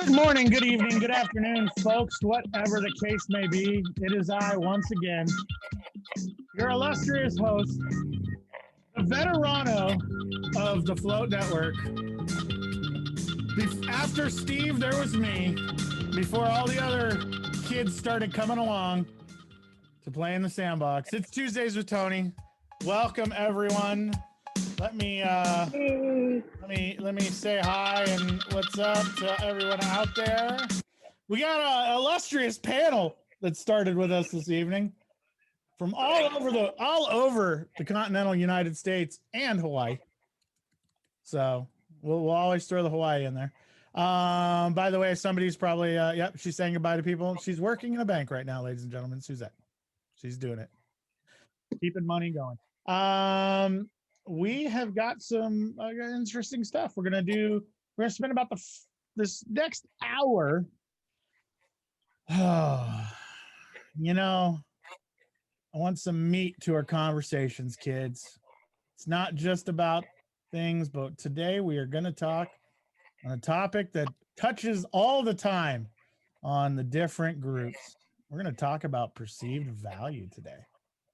Good morning, good evening, good afternoon, folks, whatever the case may be. It is I, once again, your illustrious host, the veterano of the Float Network. After Steve, there was me. Before all the other kids started coming along to play in the sandbox. It's Tuesdays with Tony. Welcome, everyone. Let me say hi and what's up to everyone out there. We got an illustrious panel that started with us this evening from all over the continental United States and Hawaii. So we'll always throw the Hawaii in there. By the way, somebody's probably she's saying goodbye to people. She's working in a bank right now, ladies and gentlemen. Suzette, she's doing it, keeping money going. We have got some interesting stuff. We're gonna spend about this next hour. I want some meat to our conversations, kids. It's not just about things, but today we are going to talk on a topic that touches all the time on the different groups. We're going to talk about perceived value today.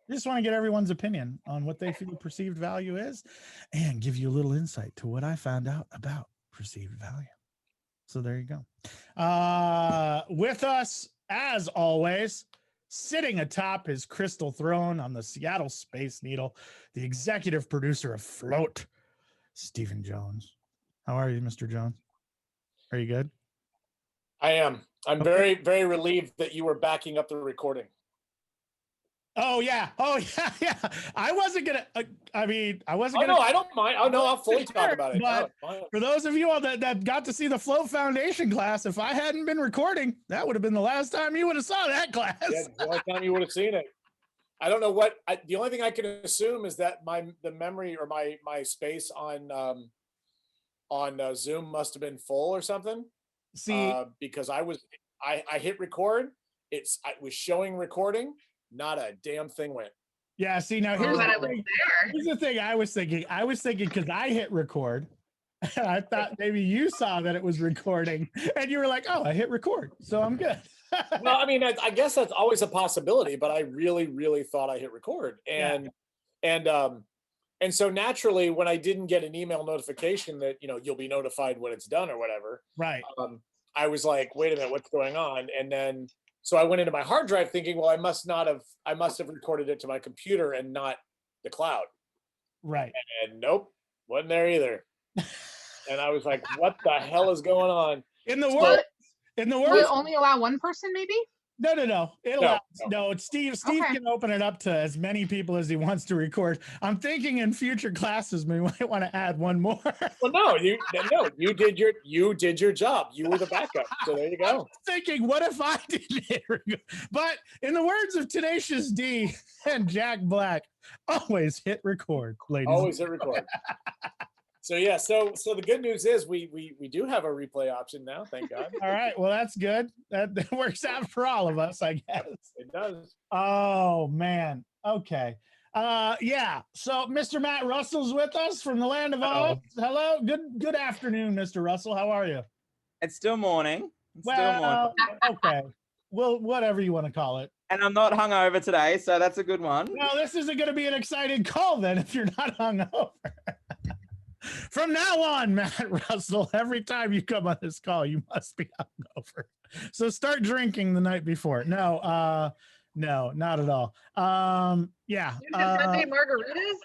I just want to get everyone's opinion on what they feel perceived value is and give you a little insight to what I found out about perceived value. So there you go. With us, as always, sitting atop his crystal throne on the Seattle Space Needle, the executive producer of Float, Stephen Jones. How are you, Mr. Jones? Are you good? I am. I'm very, very relieved that you were backing up the recording. Oh yeah. Yeah. I wasn't gonna. No, I don't mind. Oh no, I'll fully talk about it. But for those of you all that got to see the Float Foundation class, if I hadn't been recording, that would have been the last time you would have saw that class. Yeah, the only time you would have seen it. I don't know what. The only thing I can assume is that the memory or my space on Zoom must have been full or something. See, because I hit record. I was showing recording. Not a damn thing went. Yeah, see, now here's the thing I was thinking. I was thinking because I hit record, and I thought maybe you saw that it was recording, and you were like, oh, I hit record, so I'm good. Well, I mean, I guess that's always a possibility, but I really, really thought I hit record. And so naturally, when I didn't get an email notification that, you'll be notified when it's done or whatever. Right. I was like, wait a minute, what's going on? And then so I went into my hard drive thinking, well, I must have recorded it to my computer and not the cloud. Right. And nope, wasn't there either. And I was like, what the hell is going on? In the world, will it only allow one person, maybe? No. It's Steve. Steve can open it up to as many people as he wants to record. I'm thinking in future classes we might want to add one more. Well, no, you did your job. You were the backup. So there you go. I'm thinking, what if I did it? But in the words of Tenacious D and Jack Black, always hit record, ladies. Always hit record. So yeah, so the good news is we do have a replay option now, thank God. All right, well that's good. That works out for all of us, I guess. It does. Oh man. Okay. Yeah. So Mr. Matt Russell's with us from the land of Oz. Hello. Good afternoon, Mr. Russell. How are you? It's still morning. Okay. Well, whatever you want to call it. And I'm not hungover today, so that's a good one. Well, this isn't going to be an exciting call then if you're not hungover. From now on, Matt Russell, every time you come on this call, you must be hungover. So start drinking the night before. No, not at all. Yeah. Margaritas?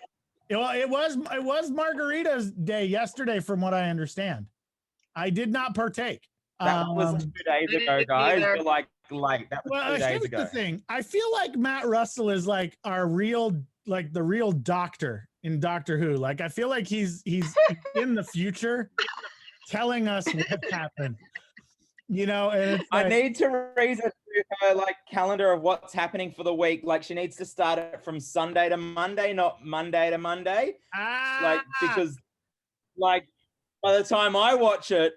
Well, it was Margarita's day yesterday, from what I understand. I did not partake. That was 2 days ago, guys. You're like late. That was 2 days ago. Here's the thing. I feel like Matt Russell is like the real doctor in Doctor Who. Like, I feel like he's in the future telling us what happened. And it's I need to raise it to her calendar of what's happening for the week. Like, she needs to start it from Sunday to Monday, not Monday to Monday. Because by the time I watch it,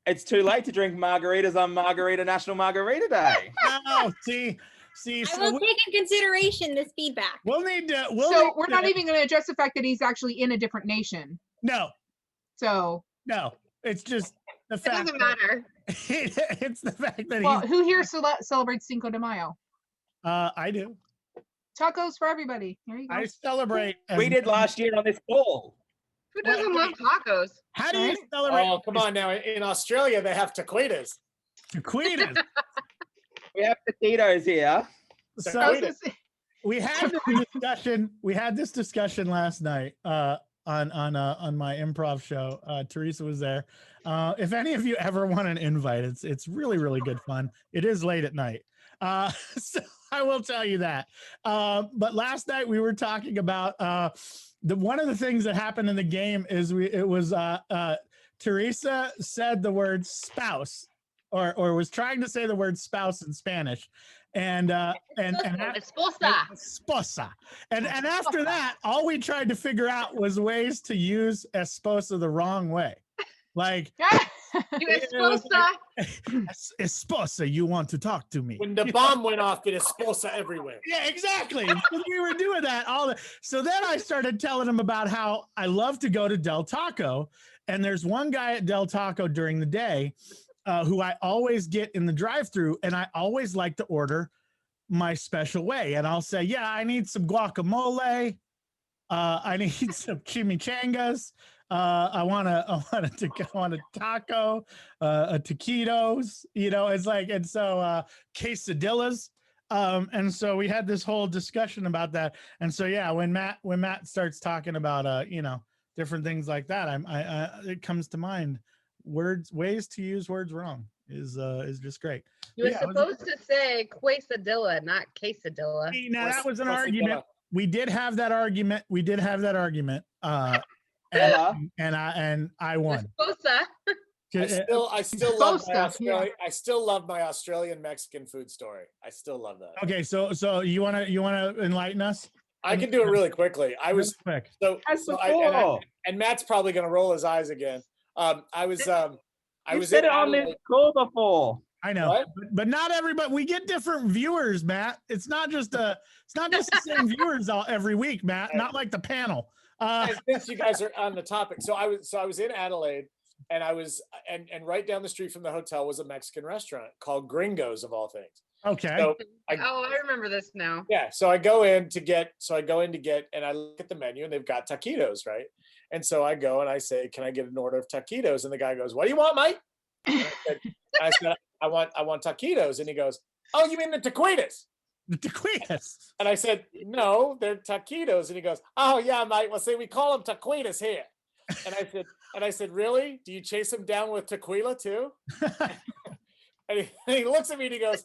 it's too late to drink margaritas on National Margarita Day. Oh, see. I will take in consideration this feedback. We're not even going to address the fact that he's actually in a different nation. No. So. No, it's just the fact. It doesn't matter. It's the fact that Well, who here celebrates Cinco de Mayo? I do. Tacos for everybody. There you go. I celebrate. We did last year on this call. Who doesn't love tacos? How do you Right? celebrate? Oh, come on now. In Australia, they have taquitas. Taquitas. We have taquitos here. So I was gonna say- we had this discussion. We had this discussion last night on my improv show. Teresa was there. If any of you ever want an invite, it's really good fun. It is late at night, so I will tell you that. But last night we were talking about one of the things that happened in the game is Teresa said the word spouse or was trying to say the word spouse in Spanish. And esposa. And after that, all we tried to figure out was ways to use esposa the wrong way. Like, You esposa. esposa, you want to talk to me. When the bomb went off, it esposa everywhere. Yeah, exactly. We were doing that so then I started telling him about how I love to go to Del Taco, and there's one guy at Del Taco during the day who I always get in the drive-thru, and I always like to order my special way. And I'll say, yeah, I need some guacamole. I need some chimichangas. I want a taco, a taquitos, it's like, and so quesadillas. And so we had this whole discussion about that. And so, yeah, when Matt starts talking about, different things like that, it comes to mind. Ways to use words wrong is just great. You were Yeah, supposed to say quesadilla, not quesadilla. Now that was an argument. We did have that argument. And I won. Esposa. I still love my Australian Mexican food story. I still love that. Okay, so you wanna enlighten us? I can do it really quickly. I was quick. And Matt's probably gonna roll his eyes again. I was said in it on this call before. I know, What? but not everybody. We get different viewers, Matt. It's not just the same viewers every week, Matt. Not like the panel. Since you guys are on the topic, so I was in Adelaide, and I was and right down the street from the hotel was a Mexican restaurant called Gringos, of all things. Okay. So I remember this now. yeah, so I go in to get, and I look at the menu, and they've got taquitos, right? And so I go and I say, "Can I get an order of taquitos?" And the guy goes, "What do you want, mate?" I said, I want taquitos. And he goes, "Oh, you mean the taquitas?" The taquitas. And I said, "No, they're taquitos." And he goes, "Oh yeah, mate. Well, see, we call them taquitas here." And I said, "Really? Do you chase them down with tequila too?" and he looks at me and he goes,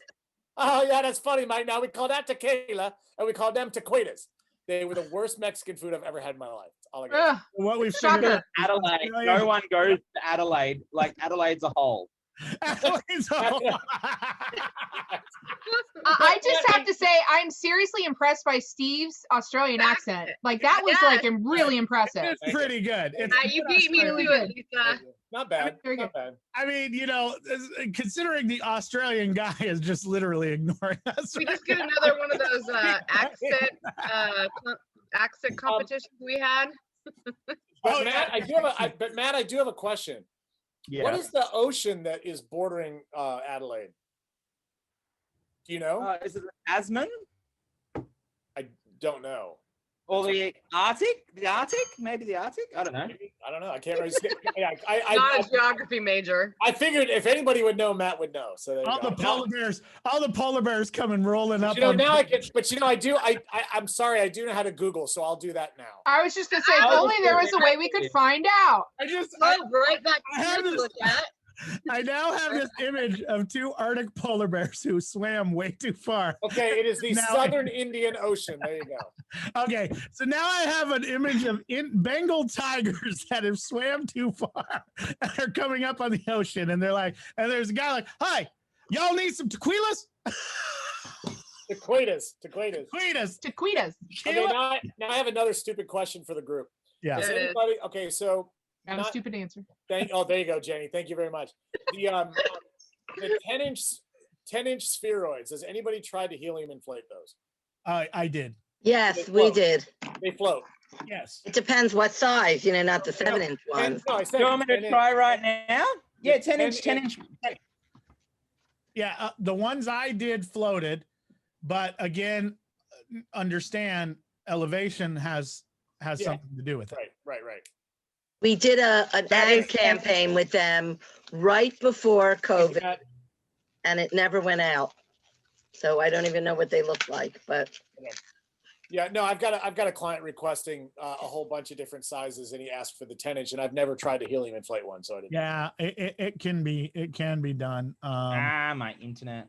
"Oh yeah, that's funny, mate. Now we call that tequila and we call them taquitas." They were the worst Mexican food I've ever had in my life. That's all I got. What we've Shocker. figured out. Adelaide. No one goes to Adelaide. Like Adelaide's a whole. Adelaide's a whole. I just have to say, I'm seriously impressed by Steve's Australian accent. Like that was like really impressive. It's pretty good. You beat me to it, Lisa. Not bad. Very Not bad. I mean, considering the Australian guy is just literally ignoring us. We just get another one of those accent competitions we had. But Matt, I do have a question. Yeah. What is the ocean that is bordering Adelaide? Do you know? Is it the Tasman I don't know. or the Arctic? The Arctic? Maybe the Arctic? I don't know. Maybe? I don't know. I can't really say. Not a geography major. I figured if anybody would know, Matt would know. So there you all go. the polar bears coming rolling up. Now I can. But I do. I'm sorry. I do know how to Google, so I'll do that now. I was just gonna say, if only there was a way we could find out. Right back I have to this- look at. I now have this image of two Arctic polar bears who swam way too far. Okay, it is the Now- Southern Indian Ocean. There you go. Okay, so now I have an image of Bengal tigers that have swam too far and are coming up on the ocean, and and there's a guy like, "Hi, y'all need some tequilas?" Taquitas. Taquitas. Okay, now I have another stupid question for the group. Yeah. Does There it is. anybody? Okay, so Got a stupid answer. there you go, Jenny. Thank you very much. The 10-inch spheroids. Has anybody tried to helium inflate those? I did. Yes, we did. They float. Yes. It depends what size, not the 7-inch one. No, I said Do you want me to 10 try right now? Yeah, 10 inch. Yeah, the ones I did floated, but again, understand elevation has Yeah. something to do with it. Right. We did an ad campaign with them right before COVID, and it never went out. So I don't even know what they look like, but Yeah, no, I've got a client requesting a whole bunch of different sizes, and he asked for the 10-inch, and I've never tried to helium inflate one, so I didn't. Yeah, it can be done. My internet.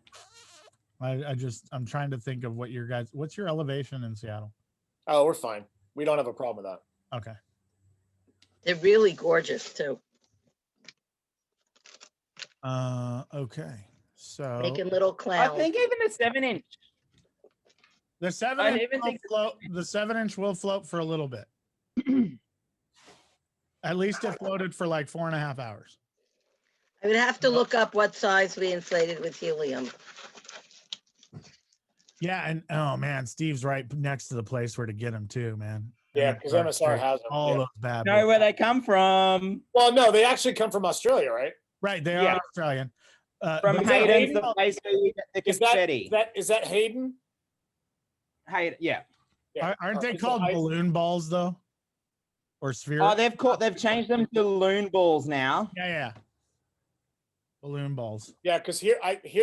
I'm trying to think of what's your elevation in Seattle? Oh, we're fine. We don't have a problem with that. Okay. they're really gorgeous too. Okay. So Making little I clowns. think even the 7-inch. the 7-inch will float. The 7-inch will float for a little bit. At least it floated for like 4.5 hours. I would have to look up what size we inflated with helium. Yeah, and oh man, Steve's right next to the place where to get them too, man. Yeah, because MSR has them. all Yeah. those bad Know boys. where they come from. Well, no, they actually come from Australia, right? Right, they Yeah. are Australian. From but- Hayden? Hayden's, the place where you get the Is confetti. that Hayden? Hayden, yeah. Yeah. Aren't they Is it called Hayden? balloon balls though? Or sphere? Oh, they've changed them to loon balls now. Yeah. Balloon balls. Yeah, because here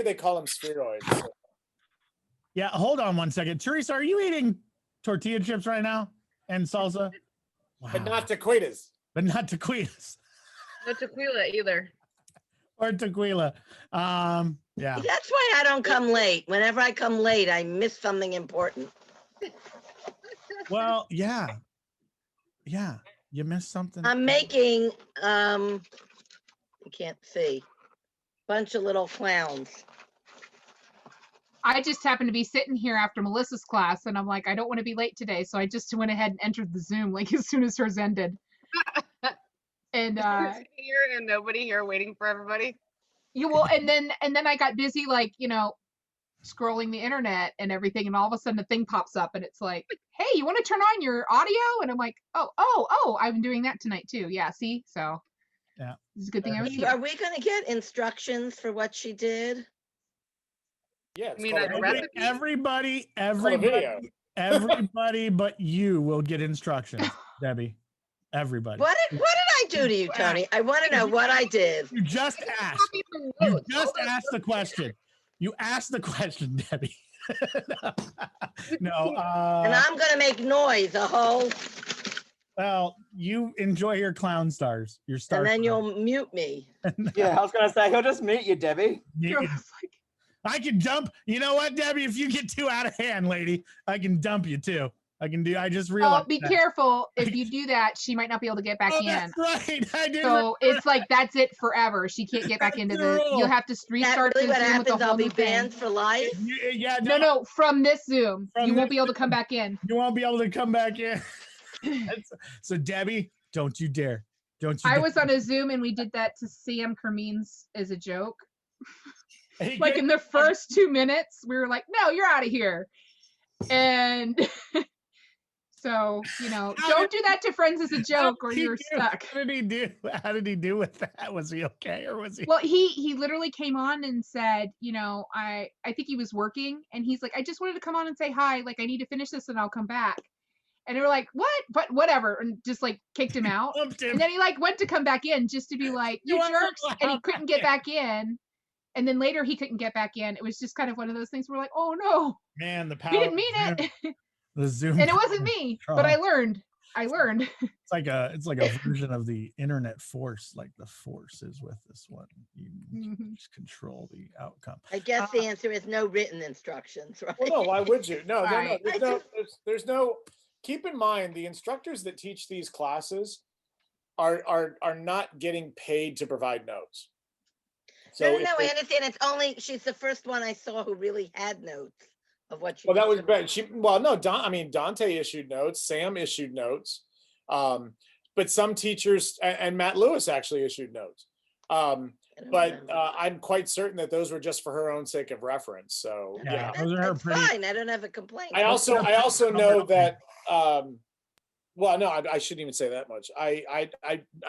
they call them spheroids. So. Yeah, hold on one second. Teresa, are you eating tortilla chips right now and salsa? Wow. But not taquitas. But not tequilas No tequila either. or tequila. Yeah. That's why I don't come late. Whenever I come late, I miss something important. Well, yeah. You missed something. I'm making, you can't see, bunch of little clowns. I just happened to be sitting here after Melissa's class, and I'm like, I don't want to be late today, so I just went ahead and entered the Zoom like as soon as hers ended. And Here and nobody here waiting for everybody. you will, and then I got busy, like, scrolling the internet and everything, and all of a sudden a thing pops up, and it's like, hey, you want to turn on your audio? And I'm like, oh, I've doing that tonight too. Yeah, see, so Yeah, it's a good thing I was Are here. we gonna get instructions for what she did? Yeah, it's I mean, called I'd a rather- everybody but you will get instructions, Debbie. Everybody. What did I do to you, Tony? I want to know what I did. You just asked. Copy from You notes. just asked the question. You asked the question, Debbie. No. And I'm gonna make noise a whole, Well, you enjoy your clown stars. Your stars. and then you'll mute me. Yeah, I was gonna say he'll just mute you, Debbie. I can dump. You know what, Debbie? If you get too out of hand, lady, I can dump you too. I just realized. Be careful. If you do that, she might not be able to get back in. That's right. I didn't. So it's like that's it forever. She can't get back into the. You'll have to Is that restart really the what Zoom with happens? the I'll whole be new thing. banned for life? Yeah. No, from this Zoom, From you won't this be able to come back in. You won't be able to come back in. So Debbie, don't you dare. Don't you I dare. was on a Zoom and we did that to Sam Kermeans as a joke. Like in the first 2 minutes, we were like, "No, you're out of here." And so, don't do that to friends as a joke, or you're stuck. How did he do? How did he do with that? Was he okay, or was he? Well, he literally came on and said, I think he was working, and he's like, I just wanted to come on and say hi. Like, I need to finish this and I'll come back. And they were like, what? But whatever, and just like kicked him out. Bumped him. And then he like went to come back in just to be like, you wasn't jerks, and he allowed couldn't back get in. back in. And then later he couldn't get back in. It was just kind of one of those things where we're like, oh no, Man, the power. we didn't mean of it. Zoom. The Zoom. And it wasn't me, but I learned. It's like a version of the internet force. Like the force is with this one. You Mhm. just control the outcome. I guess the answer is no written instructions, right? Well, no, why would you? No, Right. there's no. Keep in mind, the instructors that teach these classes are not getting paid to provide notes. So No, if I they- understand. She's the first one I saw who really had notes of what she Well, that was did. bad. Dante issued notes, Sam issued notes, but some teachers and Matt Lewis actually issued notes. I don't But remember. I'm quite certain that those were just for her own sake of reference. So Yeah, That- those are her that's pretty. fine. I don't have a complaint. I also know that Well, no, I shouldn't even say that much. I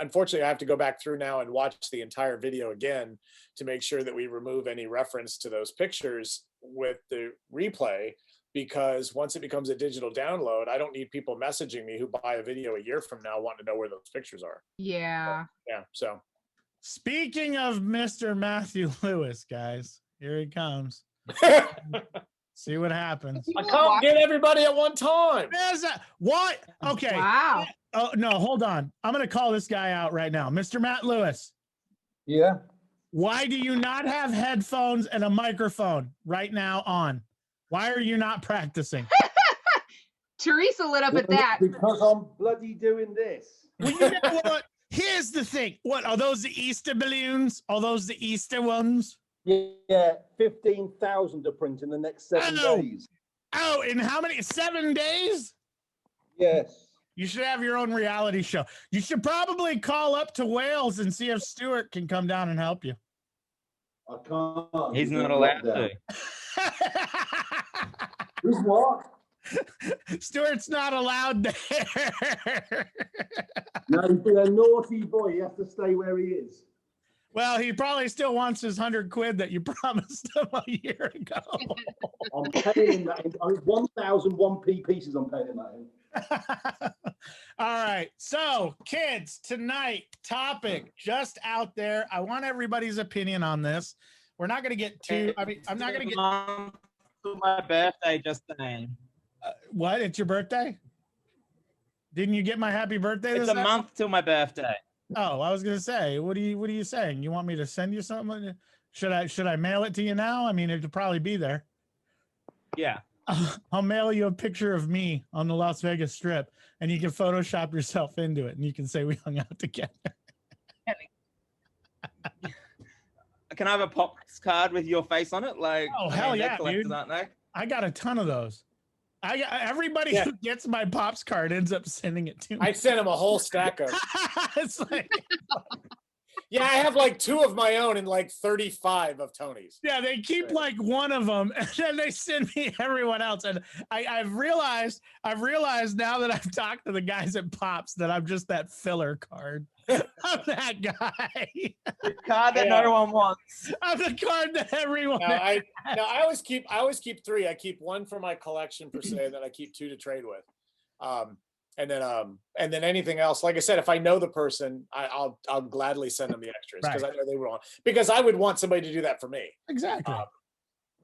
unfortunately I have to go back through now and watch the entire video again to make sure that we remove any reference to those pictures with the replay, because once it becomes a digital download, I don't need people messaging me who buy a video a year from now wanting to know where those pictures are. Yeah. Yeah. So Speaking of Mr. Matthew Lewis, guys, here he comes. See what happens. I can't get everybody at one time. What? Okay. Wow. Oh, no, hold on. I'm going to call this guy out right now. Mr. Matt Lewis. Yeah. Why do you not have headphones and a microphone right now on? Why are you not practicing? Teresa lit up at that. Because I'm bloody doing this. Well, you know what? Here's the thing. What are those, the Easter balloons? Are those the Easter ones? Yeah, 15,000 to print in the next 7 days. Oh, in how many? 7 days? Yes. You should have your own reality show. You should probably call up to Wales and see if Stuart can come down and help you. I can't. He's not allowed to. Who's what? Stuart's not allowed there. No, he's been a naughty boy. He has to stay where he is. Well, he probably still wants his 100 quid that you promised him a year ago. I'm paying him that. 1,001p pieces I'm paying him that in. All right. So, kids, tonight, topic just out there. I want everybody's opinion on this. We're not going to get too, I mean, I'm not going to get. To my birthday, just saying. What? It's your birthday? Didn't you get my happy birthday? It's a month till my birthday. Oh, I was gonna say, what are you saying? You want me to send you something? Should I mail it to you now? I mean, it'll probably be there. Yeah. I'll mail you a picture of me on the Las Vegas Strip, and you can Photoshop yourself into it, and you can say we hung out together. Can I have a Pops card with your face on it? Like, Oh, hell yeah, dude. Aren't they? I got a ton of those. Everybody who gets my Pops card ends up sending it to me. I sent him a whole stack of. It's like, Yeah, I have like 2 of my own and like 35 of Tony's. yeah, they keep like one of them, and then they send me everyone else. And I've realized now that I've talked to the guys at Pops that I'm just that filler card. I'm that guy. The card that no one wants. I'm the card that everyone. No, I always keep 3. I keep 1 for my collection per se, and then I keep 2 to trade with. And then anything else, like I said, if I know the person, I'll gladly send them the extras because I know they want. Because I would want somebody to do that for me. Exactly.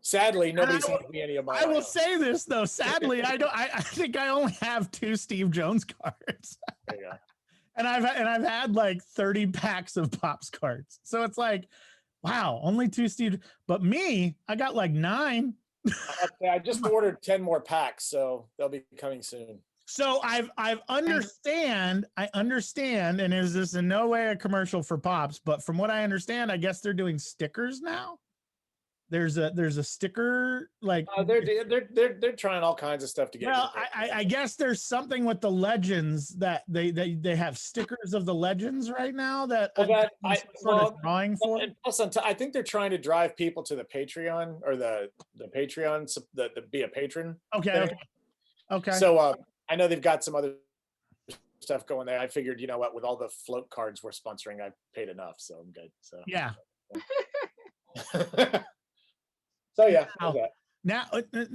Sadly, nobody's sent me any of my. I will say this though. Sadly, I don't. I think I only have 2 Steve Jones cards. There you go. And I've had like 30 packs of Pops cards. So it's like, wow, only 2 Steve. But me, I got like 9. Okay, I just ordered 10 more packs, so they'll be coming soon. So I understand, and is this in no way a commercial for Pops, but from what I understand, I guess they're doing stickers now. There's a sticker like they're trying all kinds of stuff to get. Well, I guess there's something with the legends that they have stickers of the legends right now that drawing for. And plus, I think they're trying to drive people to the Patreon or the Patreon the be a patron. Okay. So I know they've got some other stuff going there. I figured, you know what, with all the float cards we're sponsoring, I paid enough, so I'm good. So yeah. So yeah. Now,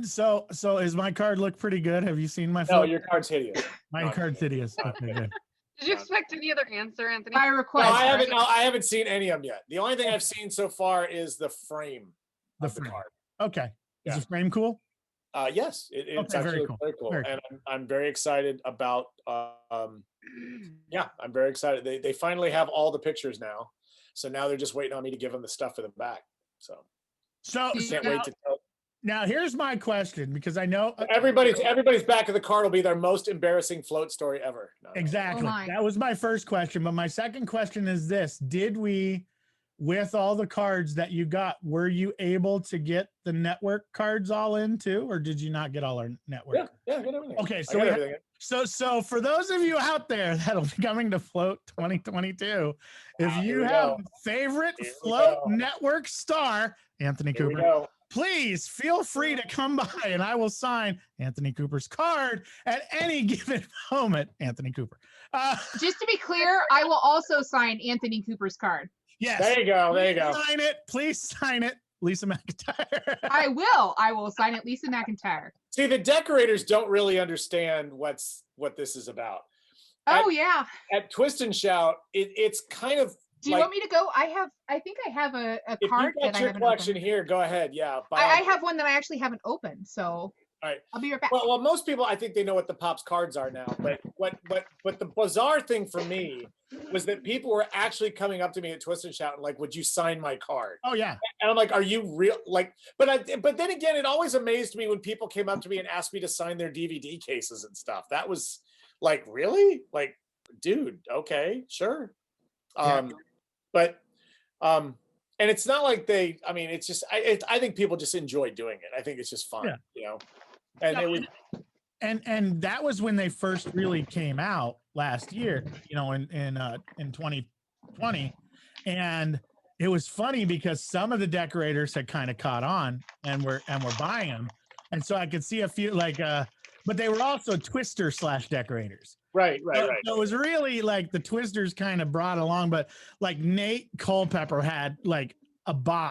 so is my card look pretty good? Have you seen my? No, your card's hideous. My card's hideous. Okay, good. Did you expect any other answer, Anthony? By request. No, I haven't. No, I haven't seen any of them yet. The only thing I've seen so far is the frame. The card. Okay. Is the frame cool? Yes, it's actually very cool. Very and I'm very excited about. Yeah, I'm very excited. They finally have all the pictures now, so now they're just waiting on me to give them the stuff for the back. So I can't wait to tell. Now here's my question, because I know everybody's back of the card will be their most embarrassing float story ever. No. Exactly. That was my first question, but my second question is this: did we, with all the cards that you got, were you able to get the network cards all in too, or did you not get all our network? Yeah, I got everything. Okay, so for those of you out there that'll be coming to Float 2022, if you have favorite Float network star, Anthony Cooper, please feel free to come by and I will sign Anthony Cooper's card at any given moment. Anthony Cooper. Just to be clear, I will also sign Anthony Cooper's card. Yes. There you go. There you go. Sign it. Please sign it. Lisa McIntyre. I will sign it, Lisa McIntyre. See, the decorators don't really understand what this is about. Oh, yeah. At Twist and Shout, it's kind of. Do you want me to go? I think I have a card if you got that I your haven't collection opened. here, go ahead. Yeah. I have one that I actually haven't opened, so all right. I'll be right back. Well, most people, I think they know what the Pops cards are now. But the bizarre thing for me was that people were actually coming up to me at Twist and Shout and like, "Would you sign my card?" Oh yeah. And I'm like, "Are you real?" Like, but then again, it always amazed me when people came up to me and asked me to sign their DVD cases and stuff. That was like, really? Like, dude, okay, sure. And it's not like it's just, I think people just enjoy doing it. I think it's just fun, and it was, and that was when they first really came out last year, in 2020. And it was funny because some of the decorators had kind of caught on and were buying them. And so I could see a few but they were also Twister / decorators. Right. So it was really like the Twisters kind of brought along, but like Nate Culpepper had like a book.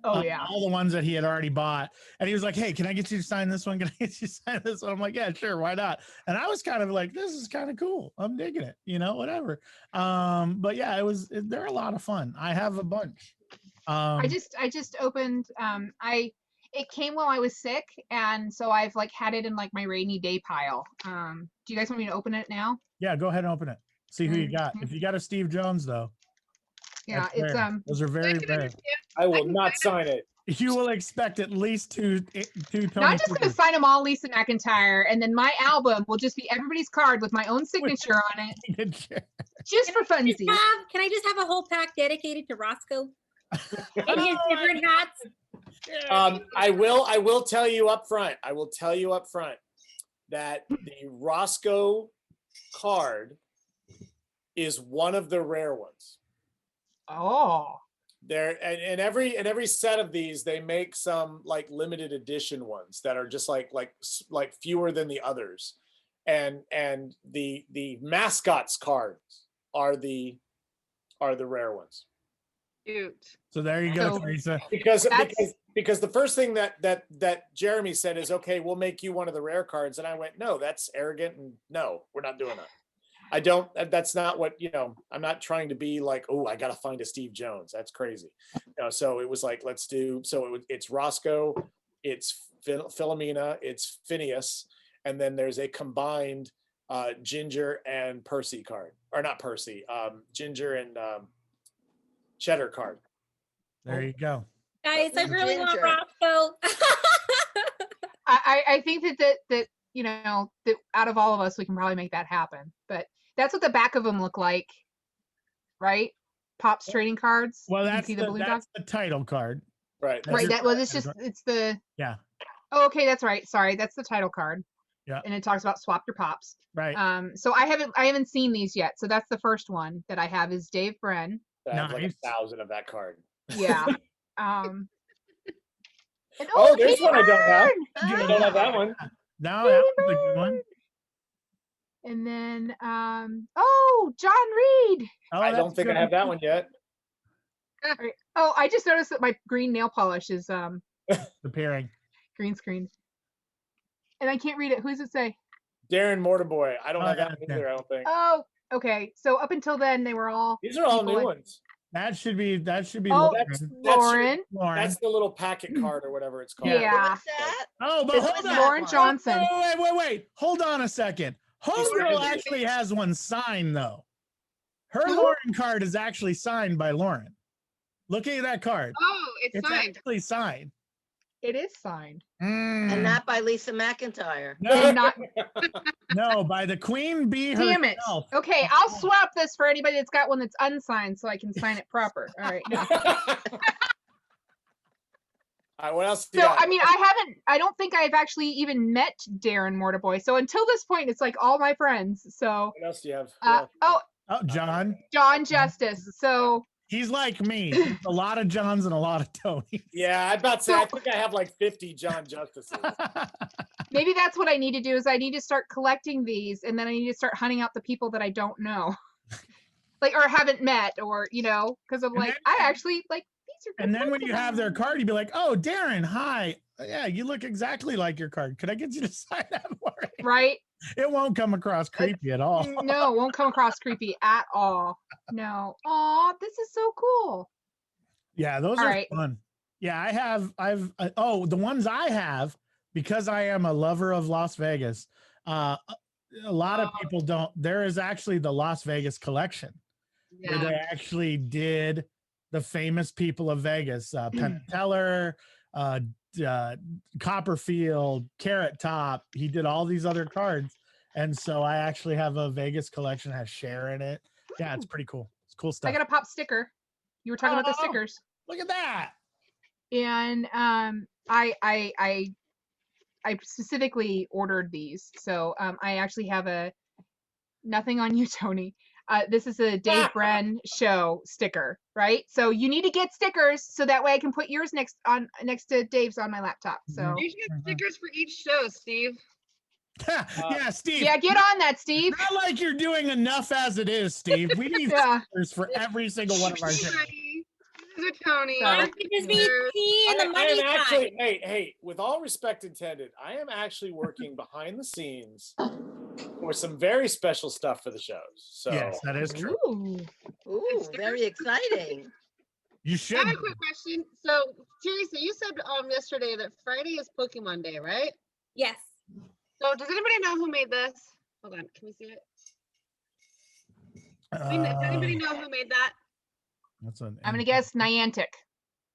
Oh yeah. All the ones that he had already bought. And he was like, "Hey, can I get you to sign this one? Can I get you to sign this one?" I'm like, "Yeah, sure. Why not?" And I was kind of like, "This is kind of cool. I'm digging it, whatever." But yeah, they're a lot of fun. I have a bunch. I just opened, it came while I was sick, and so I've like had it in like my rainy day pile. Do you guys want me to open it now? Yeah, go ahead and open it. See who you got. If you got a Steve Jones though. Yeah, it's rare. Those are very rare. I will not sign it. You will expect at least two Tony. Not just gonna sign them all Lisa McIntyre, and then my album will just be everybody's card with my own signature on it. Just for funsies. Can I just have a whole pack dedicated to Roscoe? In his different hats. I will tell you up front. That the Roscoe card is one of the rare ones. Oh. There and every set of these, they make some like limited edition ones that are just like fewer than the others, and the mascots cards are the rare ones. Cute. So there you go, Teresa. Because the first thing that Jeremy said is, "Okay, we'll make you one of the rare cards," and I went, "No, that's arrogant, and no, we're not doing that." I don't. That's not what I'm not trying to be like. Oh, I got to find a Steve Jones. That's crazy. So it was like, let's do. So it's Roscoe, it's Philomena, it's Phineas, and then there's a combined Ginger and Percy card, or not Percy, Ginger and Cheddar card. There you go, guys. I really want Roscoe. I think that that out of all of us, we can probably make that happen. But that's what the back of them look like, right? Pops trading cards. Well, that's the title card. Right. Right. It's the. Yeah. Oh, okay. That's right. Sorry. That's the title card. Yeah. And it talks about swap your pops. Right. So I haven't seen these yet. So that's the first one that I have is Dave Bren. I have like 1,000 of that card. Yeah. And, there's one I don't have. I don't have that one. No, that was a good one. And then, John Reed. Oh, I don't think I have that one yet. Right. Oh, I just noticed that my green nail polish is appearing. Green screen. And I can't read it. Who does it say? Darren Mortarboy. I don't have that one either, I don't think. Oh, okay. So up until then, they were all. These are all new ones. That should be Oh, Lauren. Lauren. That's the little packet card or whatever it's called. Yeah. What's that? Oh, but hold on. Lauren Johnson. Oh, wait. Hold on a second. Homegirl actually has one signed though. Her Lauren card is actually signed by Lauren. Look at that card. Oh, it's signed. Actually signed. It is signed. And not by Lisa McIntyre. No, no, by the Queen Bee herself. Damn it. Okay, I'll swap this for anybody that's got one that's unsigned so I can sign it proper. All right. All right, what else? So, I don't think I've actually even met Darren Mortarboy. So until this point, it's like all my friends. So what else do you have? John Justice. So He's like me. There's a lot of Johns and a lot of Tonys. Yeah, I'm about to say, I think I have like 50 John Justices. Maybe that's what I need to do is I need to start collecting these and then I need to start hunting out the people that I don't know. Like, or haven't met, or, because I'm like, I actually, like, these are good. And then when you have their card, you'd be like, oh, Darren, hi. Yeah, you look exactly like your card. Could I get you to sign up for it? Right? It won't come across creepy at all. No, it won't come across creepy at all. No. Aw, this is so cool. Yeah, those All are right. fun. Yeah, the ones I have, because I am a lover of Las Vegas. A lot of people don't. There is actually the Las Vegas collection where they actually did the famous people of Vegas, Penn Teller, Copperfield, Carrot Top. He did all these other cards. And so I actually have a Vegas collection, has Cher in it. Yeah, it's pretty cool. It's cool stuff. I got a pop sticker. You were talking about the stickers. Look at that. And I specifically ordered these. So I actually have nothing on you, Tony. This is a Dave Bren show sticker, right? So you need to get stickers so that way I can put yours next to Dave's on my laptop. So You should get stickers for each show, Steve. Yeah, Steve. Yeah, get on that, Steve. Not like you're doing enough as it is, Steve. We need stickers for every single one of our shows. These are Tony. Why don't you just be tea and the I money am actually, time? hey, with all respect intended, I am actually working behind the scenes for some very special stuff for the shows. So Yes, that is true. Ooh, very exciting. You I should. have a quick question. So, Teresa, you said yesterday that Friday is Pokemon Day, right? Yes. So, does anybody know who made this? Hold on, can we see it? Does anybody know who made that? I'm gonna guess Niantic.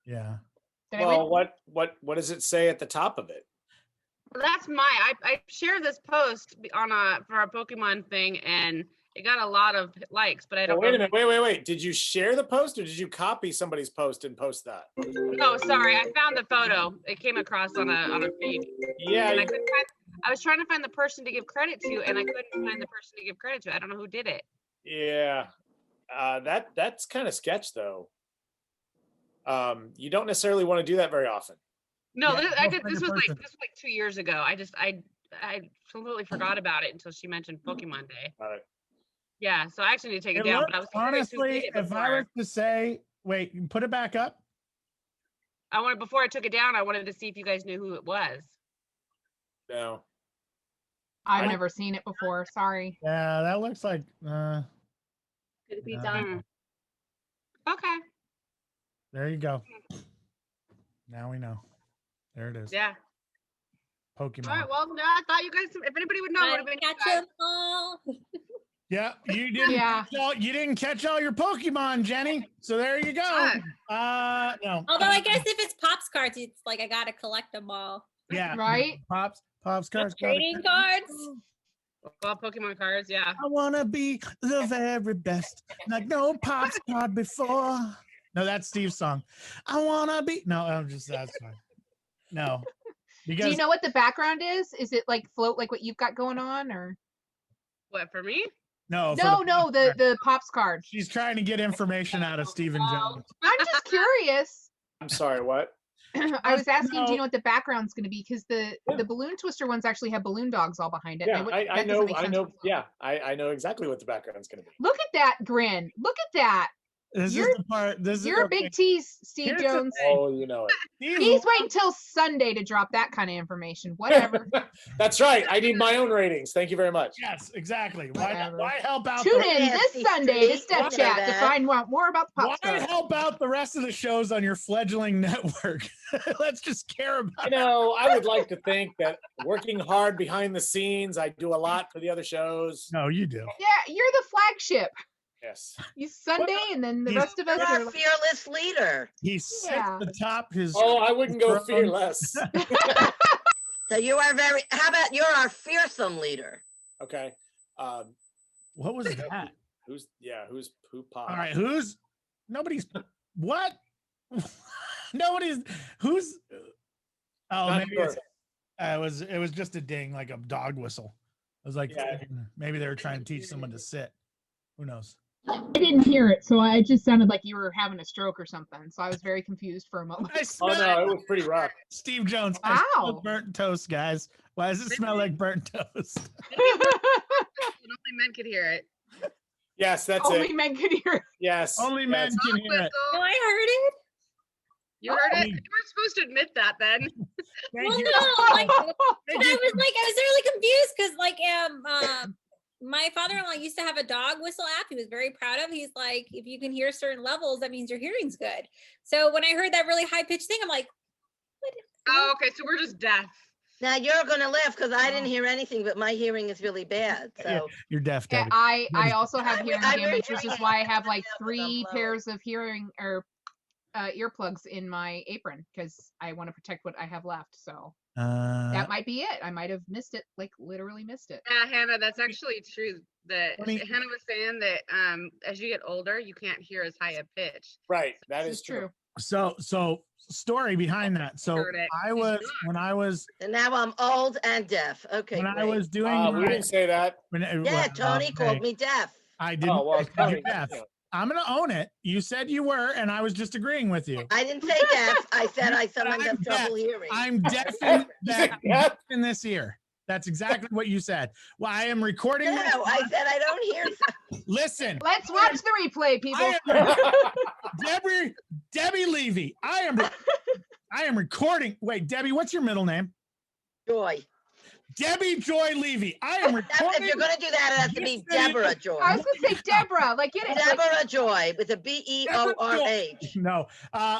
Yeah. Well, what does it say at the top of it? Well, that's I shared this post for a Pokemon thing, and it got a lot of likes, but I don't. Wait a minute. Wait. Did you share the post, or did you copy somebody's post and post that? No, sorry. I found the photo. It came across on a feed. Yeah. And I was trying to find the person to give credit to, and I couldn't find the person to give credit to. I don't know who did it. Yeah. That's kind of sketch, though. You don't necessarily want to do that very often. No, Yeah, this was like 2 years ago. I completely forgot about it until she mentioned Pokemon Day. Got it. Yeah, so I actually need to take it It down. looks, But I was curious who did honestly, it if I before. was to say, wait, put it back up. Before I took it down, I wanted to see if you guys knew who it was. No. I've never seen it before. Sorry. Yeah, that looks like. Could it be done? Okay. There you go. Now we know. There it is. Yeah. Pokemon. All right. Well, no, I thought you guys, if anybody would know, it would have been you Catch guys. them all. Yeah, you didn't. Yeah. You didn't catch all your Pokemon, Jenny. So there you go. No. Although I guess if it's Pops cards, it's like I gotta collect them all. Yeah. Right? Pops cards. Trading cards. Well, Pokemon cards, yeah. I wanna be the very best, like no Pops card before. No, that's Steve's song. I wanna be. No, that's fine. No. Because Do you know what the background is? Is it like float like what you've got going on, or What, for me? no, for no, the Pops card. she's trying to get information out of Stephen Jones. I'm just curious. I'm sorry. What? I was asking, do No. you know what the background's going to be? Because the balloon twister ones actually have balloon dogs all behind it. Yeah, That I doesn't know. make I sense. know. Yeah, I know exactly what the background's going to be. Look at that grin. Look at that. This You're- is the part. This You're is a big tease, Steve Here's the Jones. Oh, you know it. He's waiting till Sunday to drop that kind of information. Whatever. That's right. I need my own ratings. Thank you very much. Yes, exactly. Whatever. Why help out? Tune the, in this Nasty Sunday to Steve. Step Why Chat to that? find out more about the Why Pops card. help out the rest of the shows on your fledgling network? Let's just care about. You know, I would like to think that working hard behind the scenes, I do a lot for the other shows. No, you do. Yeah, you're the flagship. Yes. You Sunday, and then the He's- rest of us You're are our like, fearless leader. He sits Yeah. at the top. His Oh, I wouldn't go throne. fearless. So you are how about you're our fearsome leader? Okay. What was that? Who popped? All right, nobody's what? Who's oh Not maybe sure. it's, it was just a ding, like a dog whistle. It was like Yeah. maybe they were trying to teach someone to sit. Who knows? I didn't hear it, so I just sounded like you were having a stroke or something. So I was very confused for a moment. I Oh smell no, it was pretty rough. Steve Jones. I smell Wow. burnt toast, guys. Why does it smell like burnt toast? Maybe it was and only men could hear it. Yes, that's Only it. men could hear it. Yes. Only yes. men can Dog hear it. whistle. No, I heard it. You heard I it? mean- You weren't supposed to admit that then. Thank Well, you. no, like, Thank but you. I was really confused because my father-in-law used to have a dog whistle app he was very proud of. He's like, if you can hear certain levels, that means your hearing's good. So when I heard that really high-pitched thing, I'm like, what? Oh, okay. So we're just deaf. Now you're gonna laugh because I didn't hear anything, but my hearing is really bad. Yeah, So you're deaf, Yeah, Debbie. I also have hearing I'm very damage, which is why I have like hearing now 'cause 3 I'm pairs of hearing or earplugs in my apron because I want to protect what I have left. So that might be it. I might have missed it, like literally missed it. Yeah, Hannah, that's actually true. That Funny- Hannah was saying that as you get older, you can't hear as high a pitch. Right. That This is true. So story behind that. So Heard it. I was when I was and now I'm old and deaf. Okay, when I great. was doing We didn't say that. Yeah, Tony called me deaf. I didn't. Oh, well, I said you're Tony, deaf. yeah. I'm gonna own it. You said you were, and I was just agreeing with you. I didn't say deaf. I said I sometimes I'm have trouble hearing. I'm deaf in, You said that, deaf? in this ear. That's exactly what you said. Well, I am recording No, this. I said I don't hear. Listen, Let's watch the replay, people. I am Debbie Levy. I am recording. Wait, Debbie, what's your middle name? Joy. Debbie Joy Levy. I am If recording. you're gonna do that, it has to be Yes, Deborah Joy. I was gonna say Deborah, like get it. Like, Deborah Joy with a B-E-O-R-H. No,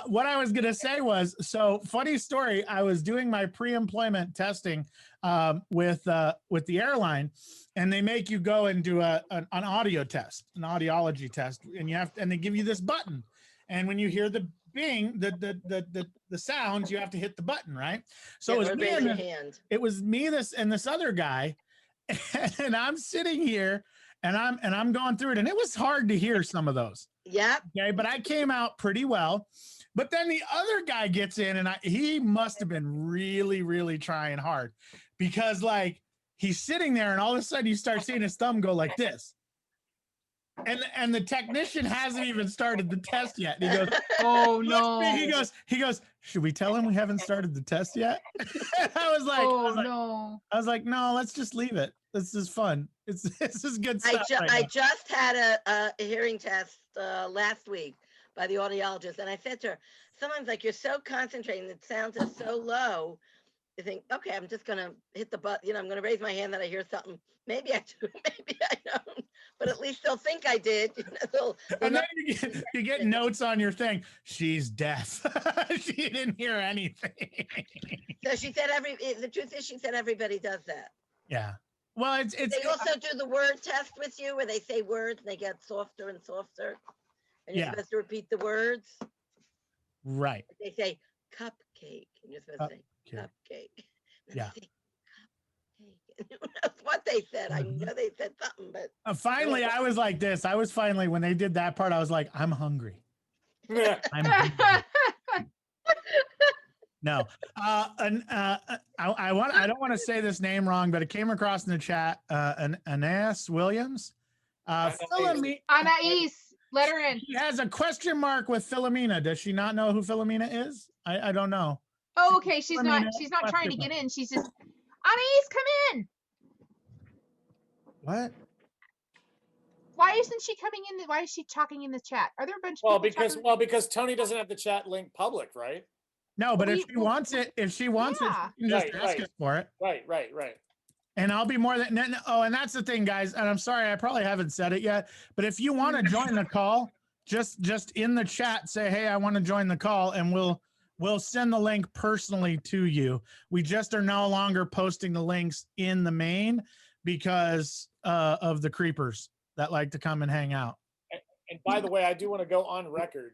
what I was gonna say was, so funny story. I was doing my pre-employment testing with the airline, and they make you go and do an audio test, an audiology test, and and they give you this button, and when you hear the bing, the sounds, you have to hit the button, right? So Yeah, it was me raise and your hand. it was me, this other guy, and I'm sitting here, and I'm going through it, and it was hard to hear some of those. Yep. Okay, but I came out pretty well. But then the other guy gets in, and he must have been really, really trying hard, because like he's sitting there, and all of a sudden you start seeing his thumb go like this. And the technician hasn't even started the test yet. And he goes, oh no. he goes, should we tell him we haven't started the test yet? I was like, no. I was like, no, let's just leave it. This is fun. This is good stuff. I just had a hearing test last week by the audiologist, and I said to her, sometimes like you're so concentrating, the sounds are so low, you think, okay, I'm just gonna hit the button, I'm gonna raise my hand that I hear something. Maybe I do, maybe I don't, but at least they'll think I did. They'll and then you get notes on your thing. She's deaf. She didn't hear anything. So she said the truth is she said everybody does that. Yeah. Well, it's They also do the word test with you where they say words and they get softer and softer. And you're supposed to repeat the words. Right. They say cupcake and you're supposed to say cupcake. Yeah. Who knows what they said? I know they said something, but finally I was like this. I was finally, when they did that part, I was like, I'm hungry. I'm hungry. No. I don't want to say this name wrong, but it came across in the chat. Anais Williams. Anais, let her in. She has a question mark with Philomena. Does she not know who Philomena is? I don't know. Oh, okay. She's not trying to get in. She's just Anais, come in. What? Why isn't she coming in? Why is she talking in the chat? Are there a bunch of people because Tony doesn't have the chat link public, right? No, but if she wants it, she can just ask us for it. Right. And I'll be more than and that's the thing, guys. And I'm sorry, I probably haven't said it yet, but if you want to join the call, just in the chat say, hey, I want to join the call, and we'll send the link personally to you. We just are no longer posting the links in the main because of the creepers that like to come and hang out. And by the way, I do want to go on record.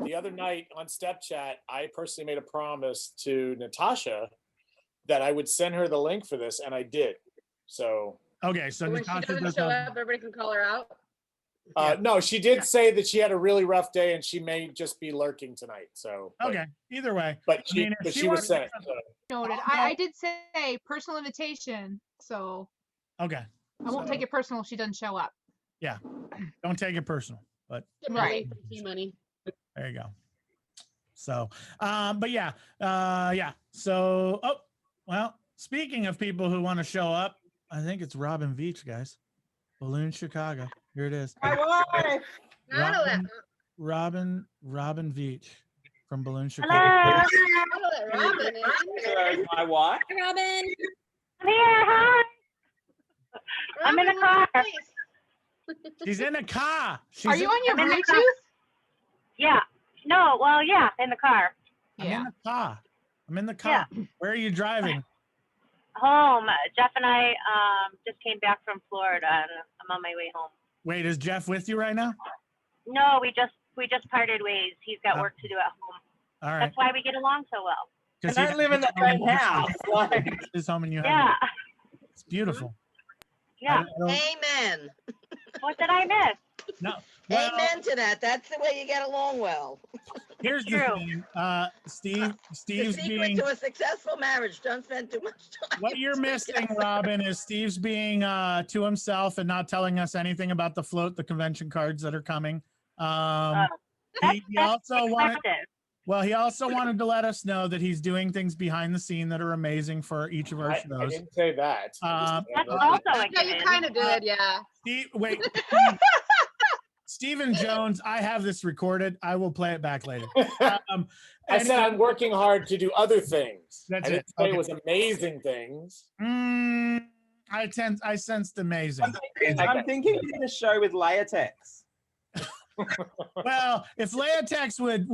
The other night on Step Chat, I personally made a promise to Natasha that I would send her the link for this, and I did. So okay, so when she doesn't show up, everybody can call her out. No, she did say that she had a really rough day and she may just be lurking tonight. So okay, either way. But she was sent. Noted. I did say personal invitation, so okay. I won't take it personal if she doesn't show up. Don't take it personal, but Right. Money. there you go. So, but yeah. So, oh, well, speaking of people who want to show up, I think it's Robin Veach, guys. Balloon Chicago. Here it is. My wife. Robin Veach from Balloon Chicago. Hello. Robin. There's my wife. Hi, Robin. I'm here. Hi. I'm in the car. She's in the car. Are you on your I'm in the car. Bluetooth? Yeah. No. Well, yeah, in the car. I'm in the car. I'm in the car. Yeah. Where are you driving? Home. Jeff and I just came back from Florida, and I'm on my way home. Wait, is Jeff with you right now? No, we just parted ways. He's got work to do at home. All right. That's why we get along so well. And I live in the same house. Like, His home and you have Yeah. It's beautiful. Yeah. Amen. What did I miss? No. Well, Amen to that. That's the way you get along well. here's the True. thing. The Steve's secret being to a successful marriage: don't spend too much time. what you're missing, Robin, is Steve's being to himself and not telling us anything about the convention cards that are coming. He also wanted. Well, he also wanted to let us know that he's doing things behind the scene that are amazing for each of our I shows. didn't say that. That's also a Yeah, you kind of did, yeah. Stephen Jones, I have this recorded. I will play it back later. I said I'm working hard to do other things. That's I didn't it. say Okay. it was amazing things. I sensed amazing. I'm thinking we need a show with latex. Well, if Latex would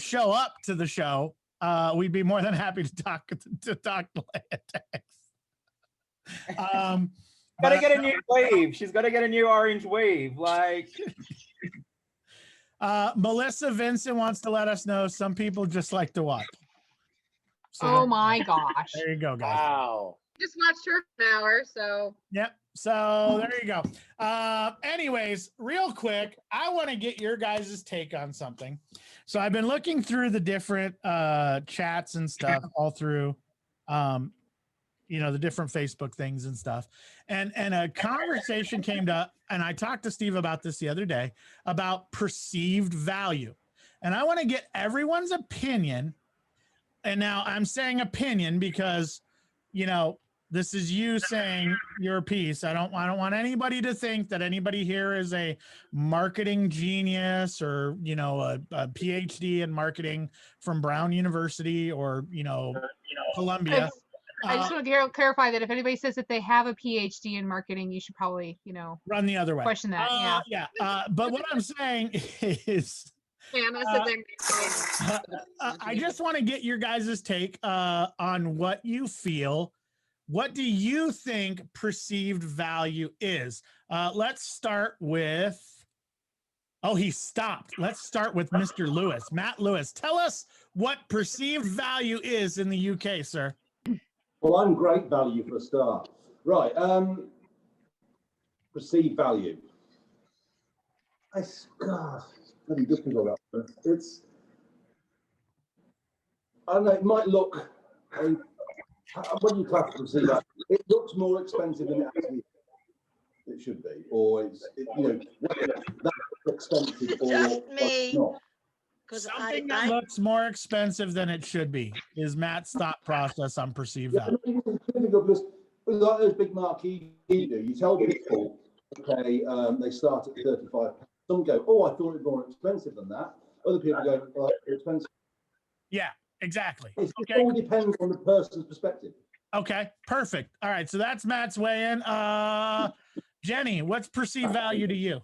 show up to the show, we'd be more than happy to talk Latex. Gotta get a new weave. She's got to get a new orange weave. Like, Melissa Vincent wants to let us know some people just like to watch. So Oh my gosh. there you go, guys. Wow. Just watched her for an hour, so. Yep. So there you go. Anyways, real quick, I want to get your guys' take on something. So I've been looking through the different chats and stuff all through the different Facebook things and stuff. And a conversation came up, and I talked to Steve about this the other day about perceived value. And I want to get everyone's opinion. And now I'm saying opinion because, this is you saying your piece. I don't want anybody to think that anybody here is a marketing genius or, a PhD in marketing from Brown University or, Columbia. I just want to clarify that if anybody says that they have a PhD in marketing, you should probably, Run the other way. question that. Yeah. But what I'm saying is, Hannah said I just want to get your guys' take on what you feel. What do you think perceived value is? Let's start with, he stopped. Let's start with Mr. Lewis. Matt Lewis, tell us what perceived value is in the UK, sir. Well, I'm great value for a start. Right. Perceived value. It's bloody difficult. I don't know, it might look, when you class perceived value, it looks more expensive than it actually it should be, or that's expensive or Just me. not. Something that looks more expensive than it should be is Matt's thought process on perceived value. Because like those big marquee you tell people, okay, they start at 35. Some go, I thought it was more expensive than that. Other people go, it's expensive. Yeah, exactly. It all depends on the person's perspective. Okay, perfect. All right, so that's Matt's way in. Jenny, what's perceived value to you?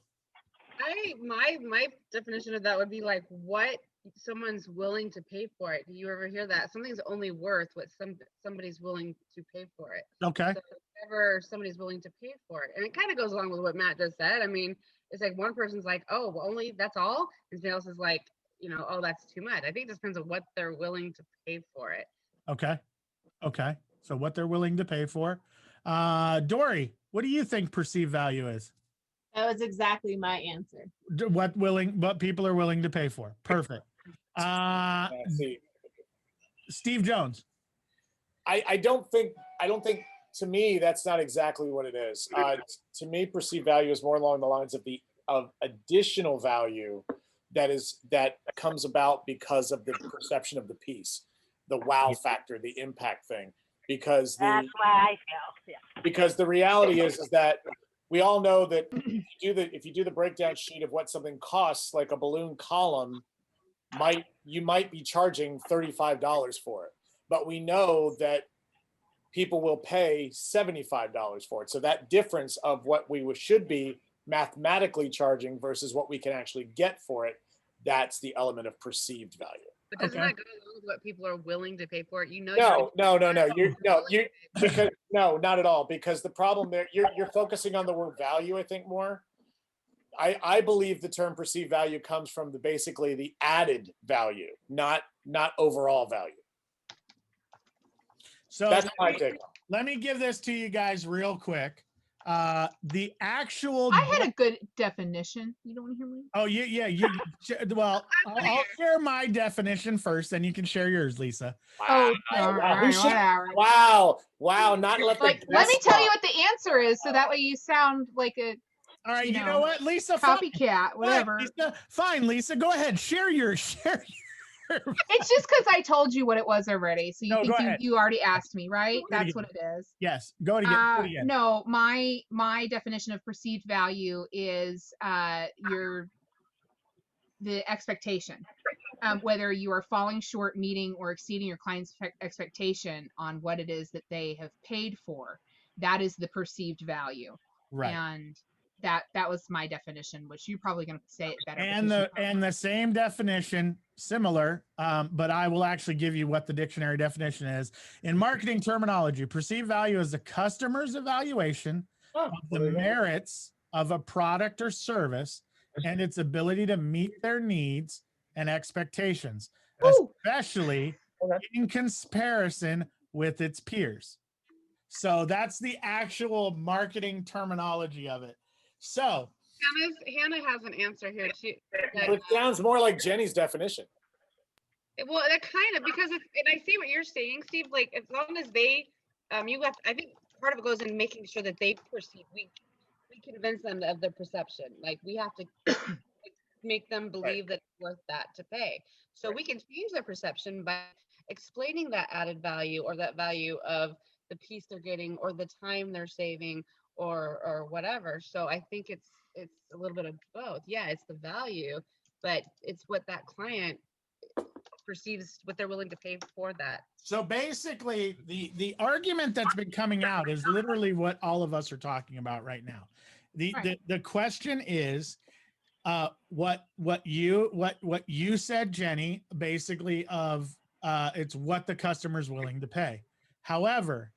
My definition of that would be like what someone's willing to pay for it. Do you ever hear that? Something's only worth what somebody's willing to pay for it. Okay. So whatever somebody's willing to pay for it. And it kind of goes along with what Matt just said. I mean, it's like one person's like, well, only that's all. And somebody else is like, that's too much. I think it just depends on what they're willing to pay for it. Okay. So what they're willing to pay for. Dory, what do you think perceived value is? That was exactly my answer. What people are willing to pay for. Perfect. Steve Jones. I don't think to me, that's not exactly what it is. To me, perceived value is more along the lines of additional value that comes about because of the perception of the piece, the wow factor, the impact thing. Because That's why I feel. Yeah. because the reality is that we all know that if you do the breakdown sheet of what something costs, like a balloon column, you might be charging $35 for it, but we know that people will pay $75 for it. So that difference of what we should be mathematically charging versus what we can actually get for it, that's the element of perceived value. But doesn't that go along with what people are willing to pay for it? No, because no, not at all. Because the problem there, you're focusing on the word value, I think, more. I believe the term perceived value comes from basically the added value, not overall value. So that's my take. Let me give this to you guys real quick. The actual I had a good definition. You don't want to hear me? Oh, yeah. Well, I'll share my definition first, then you can share yours, Lisa. Oh, whatever. Wow. Not like. Let me tell you what the answer is, so that way you sound like a. All right, you know what, Lisa? Copycat, whatever. Fine, Lisa. Go ahead. Share your. It's just because I told you what it was already, so you think you already asked me, right? That's what it is. Yes. Go again. No, my definition of perceived value is the expectation. Whether you are falling short, meeting, or exceeding your client's expectation on what it is that they have paid for, that is the perceived value. Right. And that was my definition, which you're probably going to say it better. And the same definition, similar, but I will actually give you what the dictionary definition is. In marketing terminology, perceived value is the customer's evaluation of the merits of a product or service and its ability to meet their needs and expectations, especially in comparison with its peers. So that's the actual marketing terminology of it. So Hannah has an answer here too. It sounds more like Jenny's definition. Well, that kind of, because and I see what you're saying, Steve. Like, as long as they, I think part of it goes in making sure that they perceive. We convince them of their perception. Like, we have to make them believe that it's worth that to pay. So we can change their perception by explaining that added value or that value of the piece they're getting or the time they're saving or whatever. So I think it's a little bit of both. Yeah, it's the value, but it's what that client perceives, what they're willing to pay for that. So basically the argument that's been coming out is literally what all of us are talking about right now. The question is what you said, Jenny, basically of it's what the customer's willing to pay. However,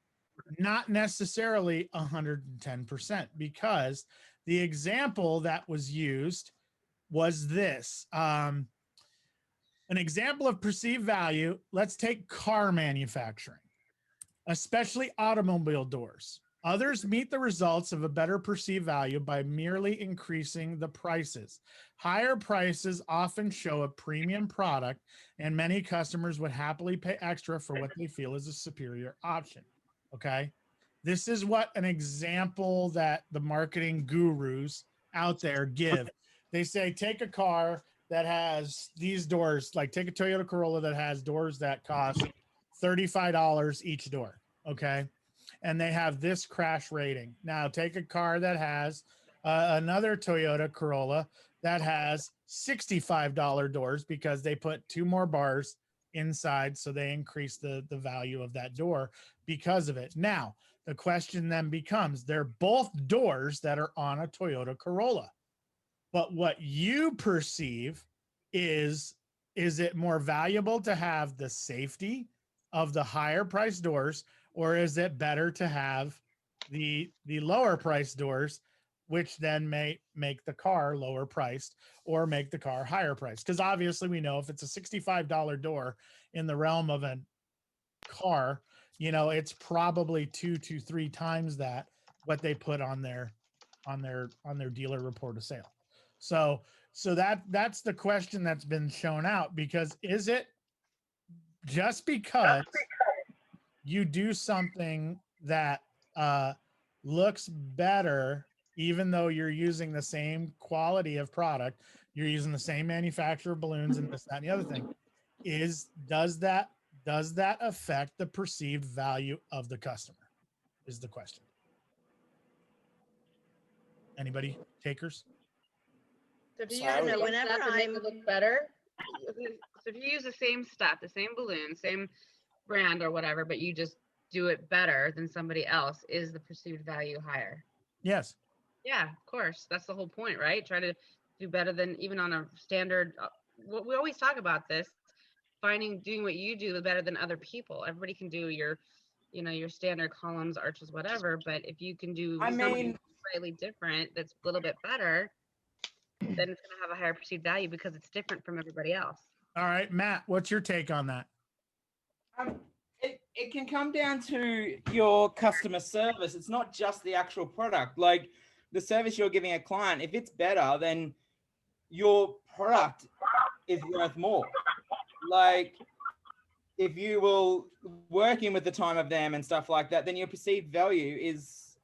not necessarily 110%, because the example that was used was this. An example of perceived value, let's take car manufacturing, especially automobile doors. Others meet the results of a better perceived value by merely increasing the prices. Higher prices often show a premium product, and many customers would happily pay extra for what they feel is a superior option. Okay. This is what an example that the marketing gurus out there give. They say, take a car that has these doors, like take a Toyota Corolla that has doors that cost $35 each door. Okay. And they have this crash rating. Now take a car that has another Toyota Corolla that has $65 doors because they put 2 more bars inside. So they increase the value of that door because of it. Now, the question then becomes, they're both doors that are on a Toyota Corolla. But what you perceive is it more valuable to have the safety of the higher price doors, or is it better to have the lower price doors, which then may make the car lower priced or make the car higher priced? Because obviously we know if it's a $65 door in the realm of a car, you know, it's probably 2 to 3 times that what they put on their dealer report of sale. So that's the question that's been shown out, because is it just because you do something that looks better, even though you're using the same quality of product, you're using the same manufacturer of balloons and this, that, and the other thing, does that affect the perceived value of the customer? Is the question. Anybody takers? So if you So use I the would- same whenever stuff and make I'm- it look better, so if you use the same stuff, the same balloon, same brand or whatever, but you just do it better than somebody else, is the perceived value higher? Yes. Yeah, of course. That's the whole point, right? Try to do better than even on a standard. We always talk about this, doing what you do better than other people. Everybody can do your, your standard columns, arches, whatever. But if you can do something slightly different, that's a little bit better, then it's going to have a higher perceived value because it's different from everybody else. All right, Matt, what's your take on that? It can come down to your customer service. It's not just the actual product. Like the service you're giving a client, if it's better, then your product is worth more. Like if you will working with the time of them and stuff like that, then your perceived value is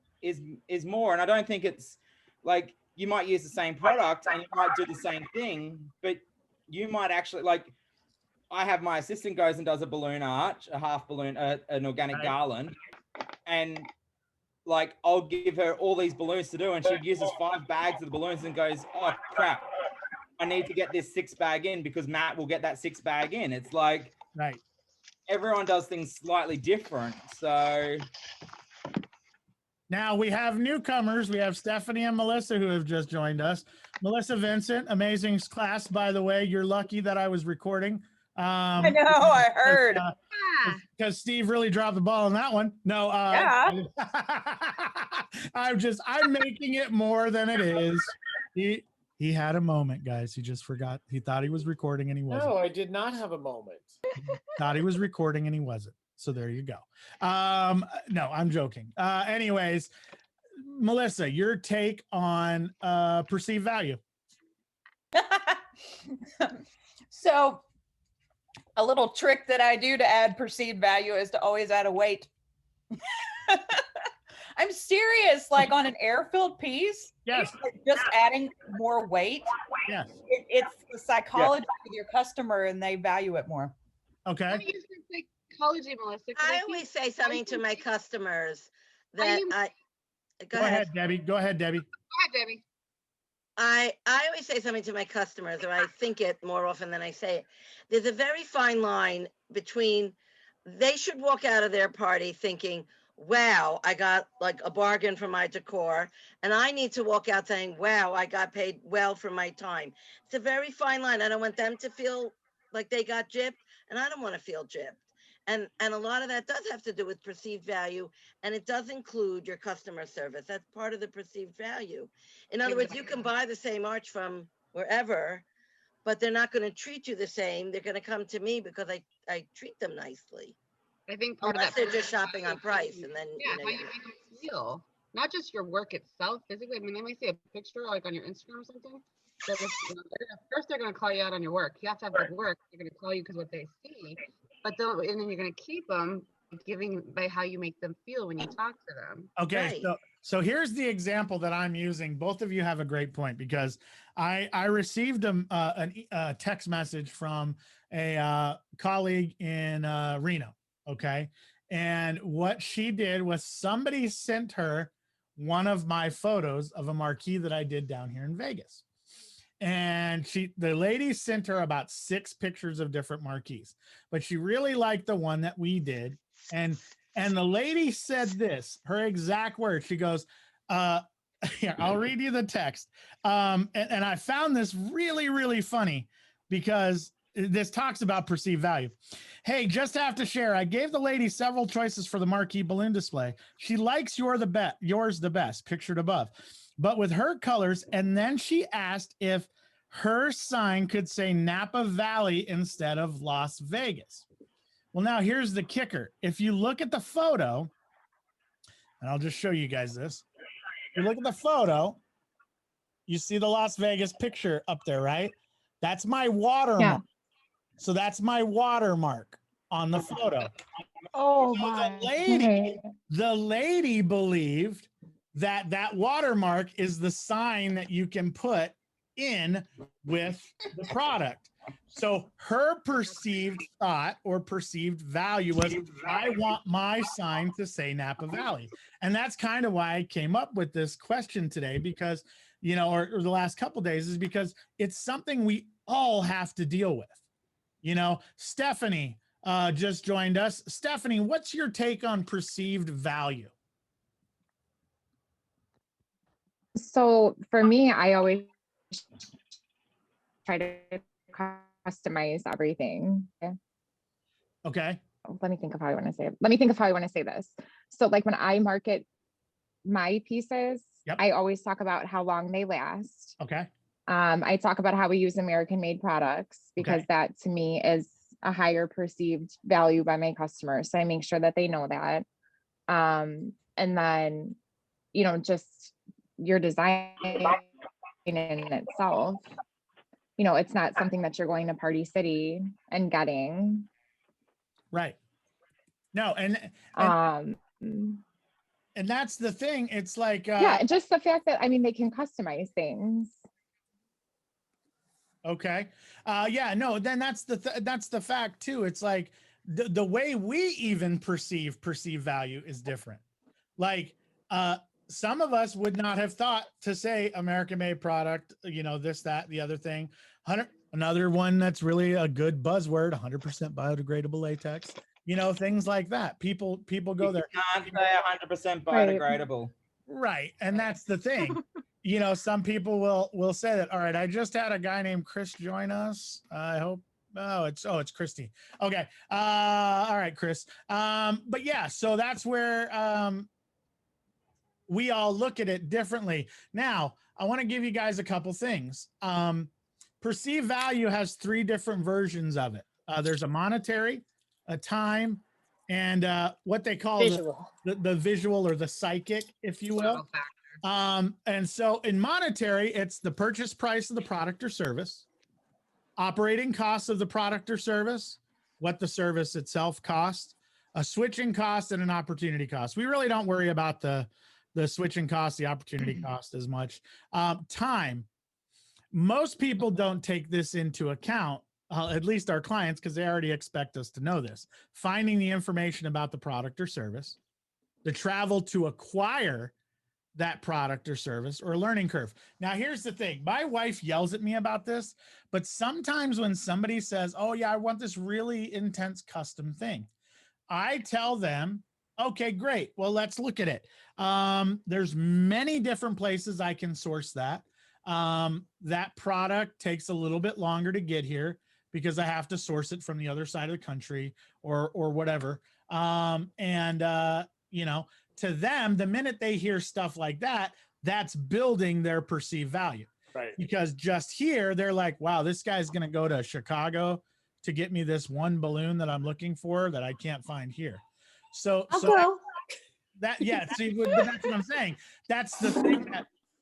more. And I don't think it's like you might use the same product and you might do the same thing, but you might actually like. I have my assistant goes and does a balloon arch, a half balloon, an organic garland, and like I'll give her all these balloons to do, and she uses 5 bags of the balloons and goes, "Oh crap, I need to get this 6 bag in because Matt will get that 6 bag in." It's like right. Everyone does things slightly different, so. Now we have newcomers. We have Stephanie and Melissa who have just joined us. Melissa Vincent, amazing class, by the way. You're lucky that I was recording. I know, I heard. Because Steve really dropped the ball on that one. No, Yeah. I'm making it more than it is. He had a moment, guys. He just forgot. He thought he was recording and he wasn't. No, I did not have a moment. Thought he was recording and he wasn't. So there you go. No, I'm joking. Anyways, Melissa, your take on perceived value. So a little trick that I do to add perceived value is to always add a weight. I'm serious, like on an air-filled piece. Yes. Like just adding more weight. Yes. It's the psychology of your customer and they value it more. Okay. Don't use the psychology, Melissa. I always say something to my customers that Go ahead, Debbie. Go ahead, Debbie. Go ahead, Debbie. I always say something to my customers, or I think it more often than I say it. There's a very fine line between they should walk out of their party thinking, wow, I got like a bargain for my decor. And I need to walk out saying, wow, I got paid well for my time. It's a very fine line. I don't want them to feel like they got gypped, and I don't want to feel gypped. And a lot of that does have to do with perceived value, and it does include your customer service. That's part of the perceived value. In other words, you can buy the same arch from wherever, but they're not going to treat you the same. They're going to come to me because I treat them nicely. I think part Unless of that they're just shopping on price, and then how you make them feel, not just your work itself physically. I mean, they may see a picture like on your Instagram or something. So first they're going to call you out on your work. You have to have good work. They're going to call you because what they see. But and then you're going to keep them by how you make them feel when you talk to them. Okay, Right. so here's the example that I'm using. Both of you have a great point because I received a text message from a colleague in Reno. Okay, and what she did was somebody sent her one of my photos of a marquee that I did down here in Vegas. And the lady sent her about 6 pictures of different marquees, but she really liked the one that we did. And the lady said this, her exact words. She goes, here, I'll read you the text. And I found this really, really funny because this talks about perceived value. Hey, just have to share. I gave the lady several choices for the marquee balloon display. She likes yours the best, pictured above, but with her colors. And then she asked if her sign could say Napa Valley instead of Las Vegas. Well, now here's the kicker. If you look at the photo, and I'll just show you guys this. If you look at the photo, you see the Las Vegas picture up there, right? That's my watermark. So that's my watermark on the photo. Oh So my. the lady believed that that watermark is the sign that you can put in with the product. So her perceived thought or perceived value was, I want my sign to say Napa Valley. And that's kind of why I came up with this question today, because, you know, or the last couple of days, is because it's something we all have to deal with. You know, Stephanie just joined us. Stephanie, what's your take on perceived value? So for me, I always try to customize everything. Okay. Let me think of how I want to say it. Let me think of how I want to say this. So like when I market my pieces, Yep. I always talk about how long they last. Okay. I talk about how we use American made products, because Okay. that to me is a higher perceived value by my customers. So I make sure that they know that. And then, you know, just your design in itself, you know, it's not something that you're going to Party City and getting. Right. No, and that's the thing. It's like yeah, just the fact that, I mean, they can customize things. Okay. Yeah, no, then that's the fact too. It's like the way we even perceive value is different. Like some of us would not have thought to say American made product, you know, this, that, the other thing. Another one that's really a good buzzword, 100% biodegradable latex, you know, things like that. People go there. Can't say 100% biodegradable. Right. And that's the thing. You know, some people will say that. All right, I just had a guy named Chris join us. I hope. It's Christy. Okay. All right, Chris. But yeah, so that's where we all look at it differently. Now, I want to give you guys a couple things. Perceived value has 3 different versions of it. There's a monetary, a time, and what they call the visual or the psychic, if you will. And so in monetary, it's the purchase price of the product or service, operating costs of the product or service, what the service itself costs, a switching cost, and an opportunity cost. We really don't worry about the switching cost, the opportunity cost as much. Time. Most people don't take this into account, at least our clients, because they already expect us to know this. Finding the information about the product or service, the travel to acquire that product or service, or learning curve. Now, here's the thing. My wife yells at me about this, but sometimes when somebody says, oh yeah, I want this really intense custom thing, I tell them, okay, great. Well, let's look at it. There's many different places I can source that. That product takes a little bit longer to get here because I have to source it from the other side of the country or whatever. You know, to them, the minute they hear stuff like that, that's building their perceived value. Right. Because just here, they're like, wow, this guy's going to go to Chicago to get me this one balloon that I'm looking for that I can't find here. So that, yeah, see, but that's what I'm saying. That's the thing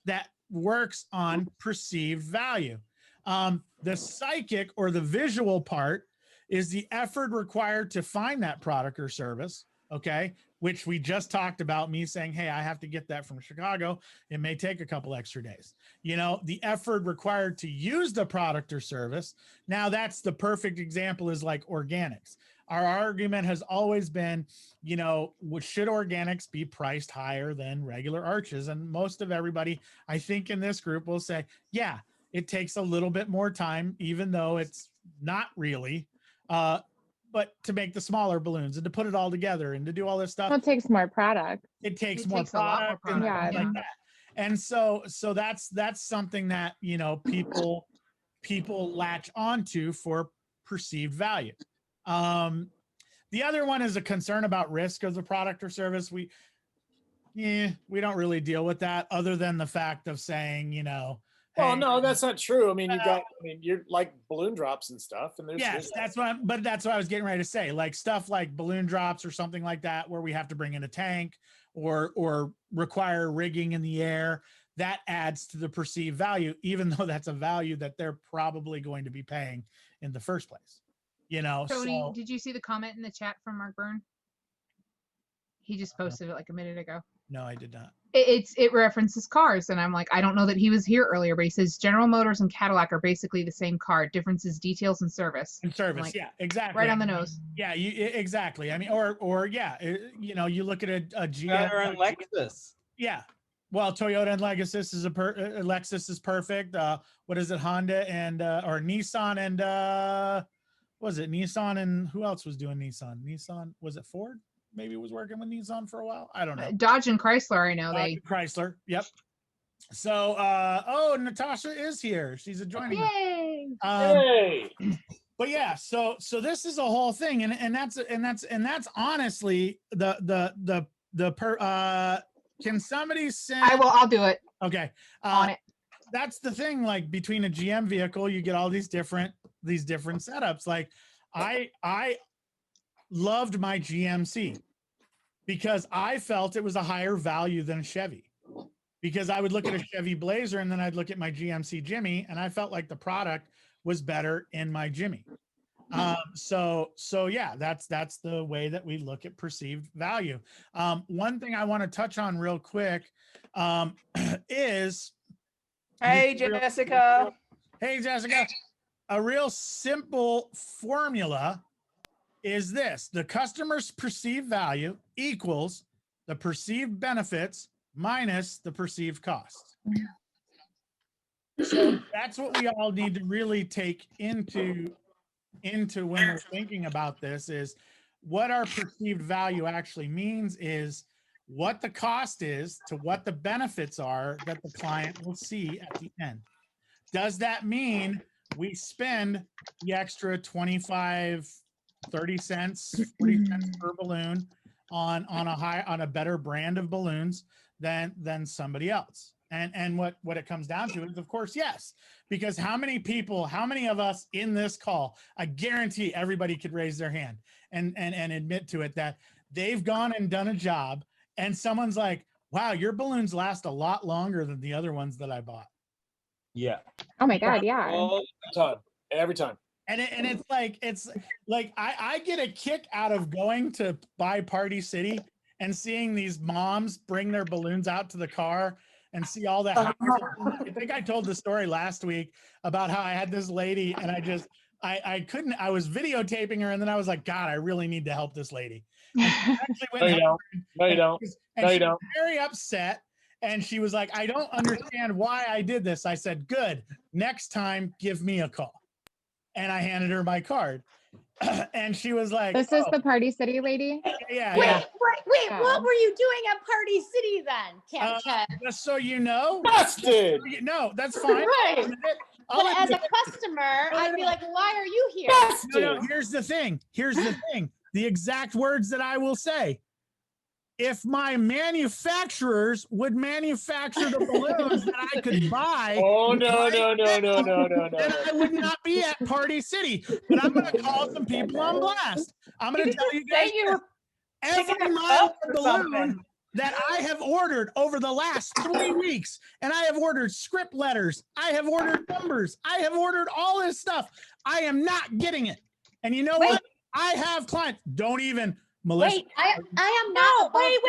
that works on perceived value. The psychic or the visual part is the effort required to find that product or service. Okay. Which we just talked about, me saying, hey, I have to get that from Chicago. It may take a couple extra days. You know, the effort required to use the product or service. Now that's the perfect example, is like organics. Our argument has always been, you know, should organics be priced higher than regular arches? And most of everybody, I think in this group, will say, yeah, it takes a little bit more time, even though it's not really. But to make the smaller balloons and to put it all together and to do all this stuff, Well, it takes more product. it takes It more takes a lot more product and product, like yeah. that. And so that's something that, you know, people latch onto for perceived value. The other one is a concern about risk of the product or service. We don't really deal with that, other than the fact of saying, you know, Well, hey, no, that's not true. I mean, you're like balloon drops and stuff, and yes, that's what I was getting ready to say. Like stuff like balloon drops or something like that, where we have to bring in a tank or require rigging in the air, that adds to the perceived value, even though that's a value that they're probably going to be paying in the first place. You know, Tony, so did you see the comment in the chat from Mark Byrne? He just posted it like a minute ago. No, I did not. It references cars, and I'm like, I don't know that he was here earlier, but he says General Motors and Cadillac are basically the same car. Differences, details, and service. And service, like, yeah, exactly. Right on the nose. Yeah, exactly. I mean, or yeah, you know, you look at a GM Toyota and Lexus. Yeah. Well, Toyota and Lexus is Lexus is perfect. What is it? Honda and or Nissan and was it Nissan and who else was doing Nissan? Nissan, was it Ford? Maybe was working with Nissan for a while. I don't know. Dodge and Chrysler, I know Chrysler. Yep. So oh, Natasha is here. She's joining us. Yay! Yay! But yeah, so this is a whole thing, and that's honestly can somebody send? I'll do it. Okay. On it. That's the thing. Like between a GM vehicle, you get all these different setups. Like I loved my GMC because I felt it was a higher value than a Chevy. Because I would look at a Chevy Blazer and then I'd look at my GMC Jimmy, and I felt like the product was better in my Jimmy. So yeah, that's the way that we look at perceived value. One thing I want to touch on real quick is Hey, Jessica. Hey, Jessica. A real simple formula is this: the customer's perceived value equals the perceived benefits minus the perceived costs. So that's what we all need to really take into when we're thinking about this, is what our perceived value actually means is what the cost is to what the benefits are that the client will see at the end. Does that mean we spend the extra 25, 30 cents, 40 cents per balloon on a better brand of balloons than somebody else? And what it comes down to is, of course, yes, because how many of us in this call, I guarantee everybody could raise their hand and admit to it that they've gone and done a job and someone's like, wow, your balloons last a lot longer than the other ones that I bought. Yeah. Oh my God, yeah. Every time. And it's like I get a kick out of going to buy Party City and seeing these moms bring their balloons out to the car and see all that. I think I told the story last week about how I had this lady and I was videotaping her, and then I was like, God, I really need to help this lady. And I actually went No, you don't. And she was very upset. And she was like, I don't understand why I did this. I said, good. Next time, give me a call. And I handed her my card. And she was like, this is the Party City lady? Yeah. Wait, Yeah. what were you doing at Party City then, Cat? Just so you know. Busted. No, that's fine. Right. But as a customer, I'd be like, why are you here? No, here's the thing. The exact words that I will say. If my manufacturers would manufacture the balloons that I could buy, then I would not be at Party City. But I'm going to call some people on blast. I'm going to tell you guys every mile of balloon that I have ordered over the last 3 weeks, and I have ordered script letters, I have ordered numbers, I have ordered all this stuff. I am not getting it. And you know what? I have clients. Don't even. Melissa. Wait, I am not. Wait.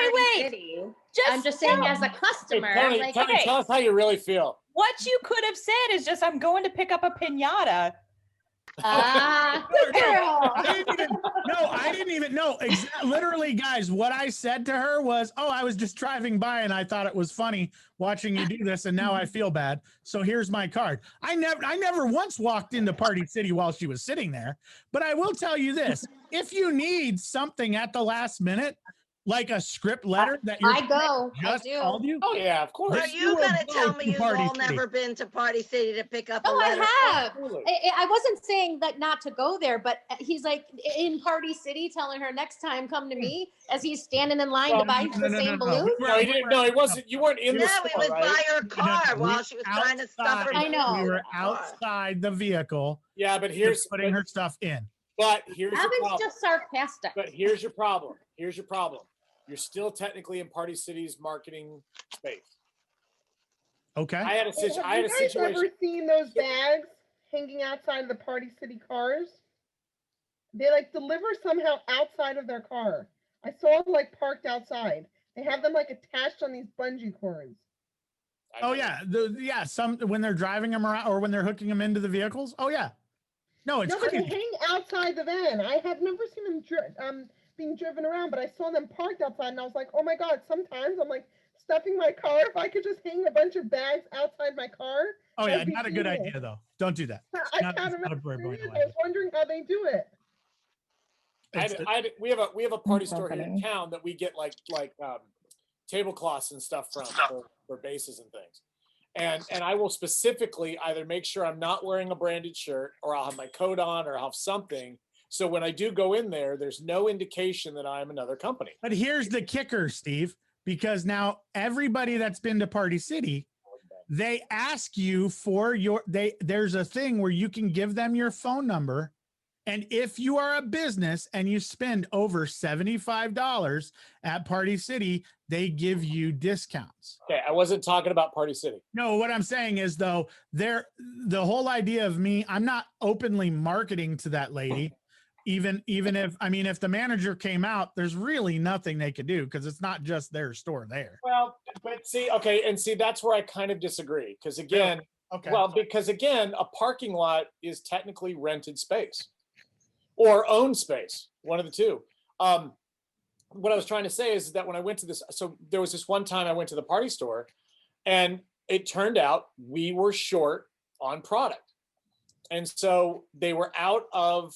I'm just saying, as a customer. Hey, Tony, tell us how you really feel. What you could have said is just, I'm going to pick up a piñata. Good girl. I didn't even know. Literally, guys, what I said to her was, oh, I was just driving by and I thought it was funny watching you do this, and now I feel bad. So here's my card. I never once walked into Party City while she was sitting there. But I will tell you this: if you need something at the last minute, like a script letter that I do. called you. Oh yeah, of course. Are you gonna tell me you've all never been to Party City to pick up a letter? I have. I wasn't saying that not to go there, but he's like in Party City telling her next time come to me as he's standing in line to buy the same balloon. No, he didn't. No, he wasn't. You weren't in the store. No, it was by her car while she was trying to stuff her. I know. We were outside the vehicle. Yeah, but here's putting her stuff in. But here's the problem. I was just sarcastic. But here's your problem. You're still technically in Party City's marketing space. Okay. I had a situation. Have you guys ever seen those bags hanging outside the Party City cars? They like deliver somehow outside of their car. I saw them like parked outside. They have them like attached on these bungee cords. Oh yeah, some when they're driving them around or when they're hooking them into the vehicles. Oh yeah, no, it's No, but they crazy. hang outside the van. I have never seen them being driven around, but I saw them parked outside, and I was like, oh my god. Sometimes I'm like stuffing my car. If I could just hang a bunch of bags outside my car. Oh yeah, that'd be not a good genius. idea though. Don't do that. I Not- can't it's not a remember. very I idea. was wondering how they do it. We have a party so store here in funny. town that we get like tablecloths and stuff from for bases and things. And I will specifically either make sure I'm not wearing a branded shirt, or I'll have my coat on, or I'll have something. So when I do go in there, there's no indication that I'm another company. But here's the kicker, Steve, because now everybody that's been to Party City, they ask you for there's a thing where you can give them your phone number. And if you are a business and you spend over $75 at Party City, they give you discounts. Okay, I wasn't talking about Party City. No, what I'm saying is though, the whole idea of me, I'm not openly marketing to that lady. Even if, I mean, if the manager came out, there's really nothing they could do because it's not just their store there. Well, but see, okay, and see, that's where I kind of disagree. Because again, Okay. because again, a parking lot is technically rented space or owned space, one of the two. What I was trying to say is that when I went to this, so there was this one time I went to the party store, and it turned out we were short on product. And so they were out of,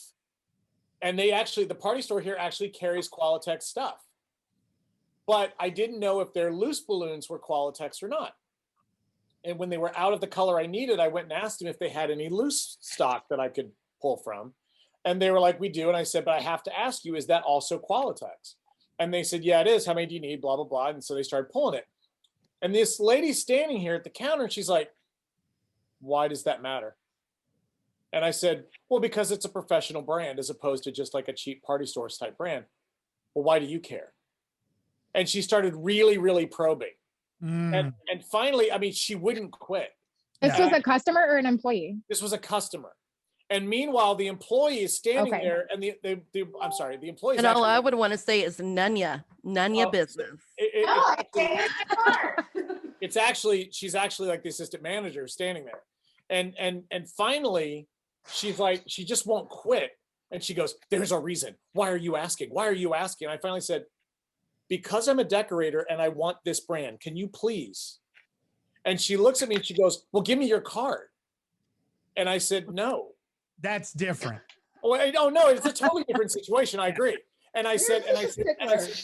and the party store here actually carries Qualitex stuff. But I didn't know if their loose balloons were Qualitex or not. And when they were out of the color I needed, I went and asked them if they had any loose stock that I could pull from. And they were like, we do. And I said, but I have to ask you, is that also Qualitex? And they said, yeah, it is. How many do you need? Blah, blah, blah. And so they started pulling it. And this lady's standing here at the counter, and she's like, why does that matter? And I said, well, because it's a professional brand as opposed to just like a cheap party store type brand. Well, why do you care? And she started really, really probing. And finally, I mean, she wouldn't quit. This was a customer or an employee? This was a customer. And meanwhile, the employee is standing Okay. there, and the employee is And all actually, I would want to say is Nunya business. it's actually, she's actually like the assistant manager standing there. And finally, she's like, she just won't quit. And she goes, there's a reason. Why are you asking? Why are you asking? And I finally said, because I'm a decorator and I want this brand, can you please? And she looks at me and she goes, well, give me your card. And I said, no. That's different. Oh no, it's a totally different situation. I agree. And I said,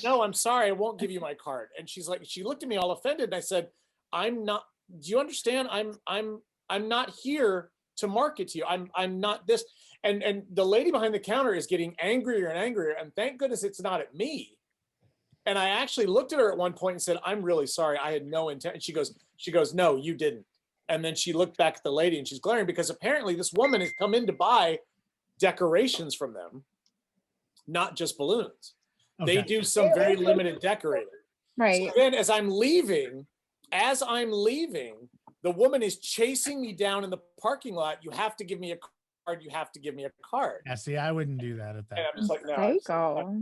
no, I'm sorry, I won't give you my card. And she's like, she looked at me all offended, and I said, I'm not. Do you understand? I'm not here to market to you. I'm not this. And the lady behind the counter is getting angrier and angrier. And thank goodness it's not at me. And I actually looked at her at one point and said, I'm really sorry. I had no intent. And she goes, no, you didn't. And then she looked back at the lady and she's glaring because apparently this woman has come in to buy decorations from them, not just balloons. Okay. They do some very limited decorating. Right. So then as I'm leaving, the woman is chasing me down in the parking lot. You have to give me a card. You have to give me a card. Yeah, see, I wouldn't do that at that. And I'm just like, no. Psycho.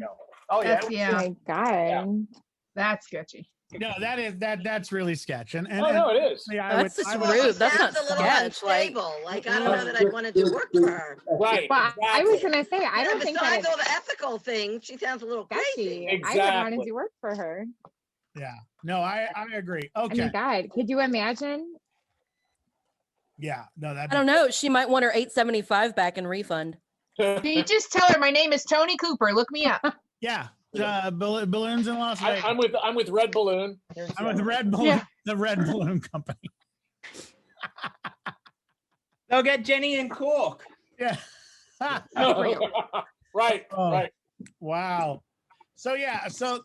Oh yeah. Yeah. My God. That's sketchy. No, that's really sketch. And Oh no, it is. Yeah, That's just rude. That's not Sounds a little sketch. Like, unstable. Like I don't know that I'd want to do work for her. Right. Well, I was gonna say I don't think that Besides all the ethical things, she sounds a little crazy. I wouldn't want to do work for her. Yeah. No, I agree. I Okay. mean, God, could you imagine? Yeah. No, that. I don't know. She might want her $8.75 back in refund. You just tell her my name is Tony Cooper. Look me up. Yeah. Balloons in Las Vegas. I'm with Red Balloon. I'm with Red Balloon, the Red Balloon Company. They'll get Jenny and Cork. Yeah. Right. Oh, right. Wow. So yeah. So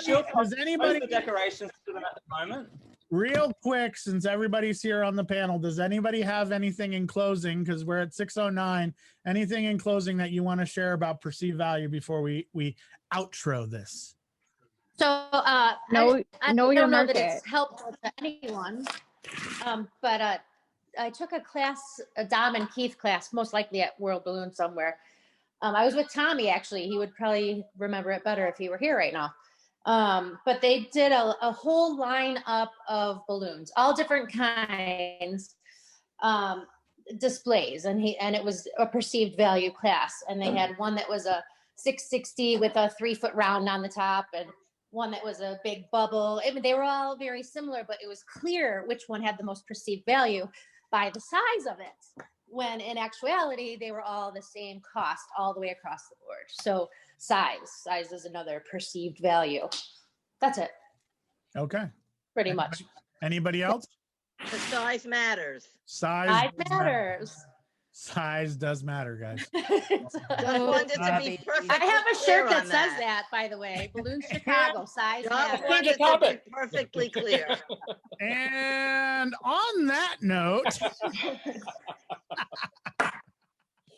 She'll does anybody post the decorations to them at the moment? real quick, since everybody's here on the panel, does anybody have anything in closing? Because we're at 6:09. Anything in closing that you want to share about perceived value before we outro this? So I Know your don't know that market. it's helpful to anyone, but I took a class, a Dom and Keith class, most likely at World Balloon somewhere, I was with Tommy, actually. He would probably remember it better if he were here right now. But they did a whole lineup of balloons, all different kinds, displays, and it was a perceived value class. And they had one that was a 660 with a 3-foot round on the top, and one that was a big bubble. I mean, they were all very similar, but it was clear which one had the most perceived value by the size of it, when in actuality, they were all the same cost all the way across the board. So size is another perceived value. That's it. Okay. Pretty much. Anybody else? The size matters. Size matters. Size does matter, guys. Just wanted to be perfectly I have a clear shirt that on says that, by the way. Balloon Chicago, size Just matters. wanted to be perfectly clear. And on that note,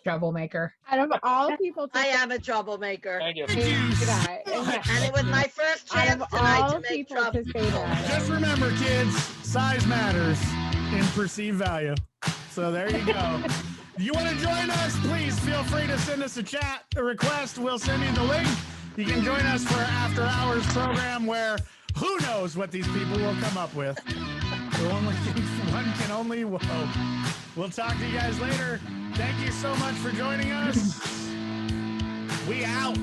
Troublemaker. Out of all people, I am a troublemaker. Thank you. And it was my first chance tonight to make trouble. just remember, kids, size matters in perceived value. So there you go. If you want to join us, please feel free to send us a request. We'll send you the link. You can join us for our after hours program where who knows what these people will come up with. One can only hope. We'll talk to you guys later. Thank you so much for joining us. We out.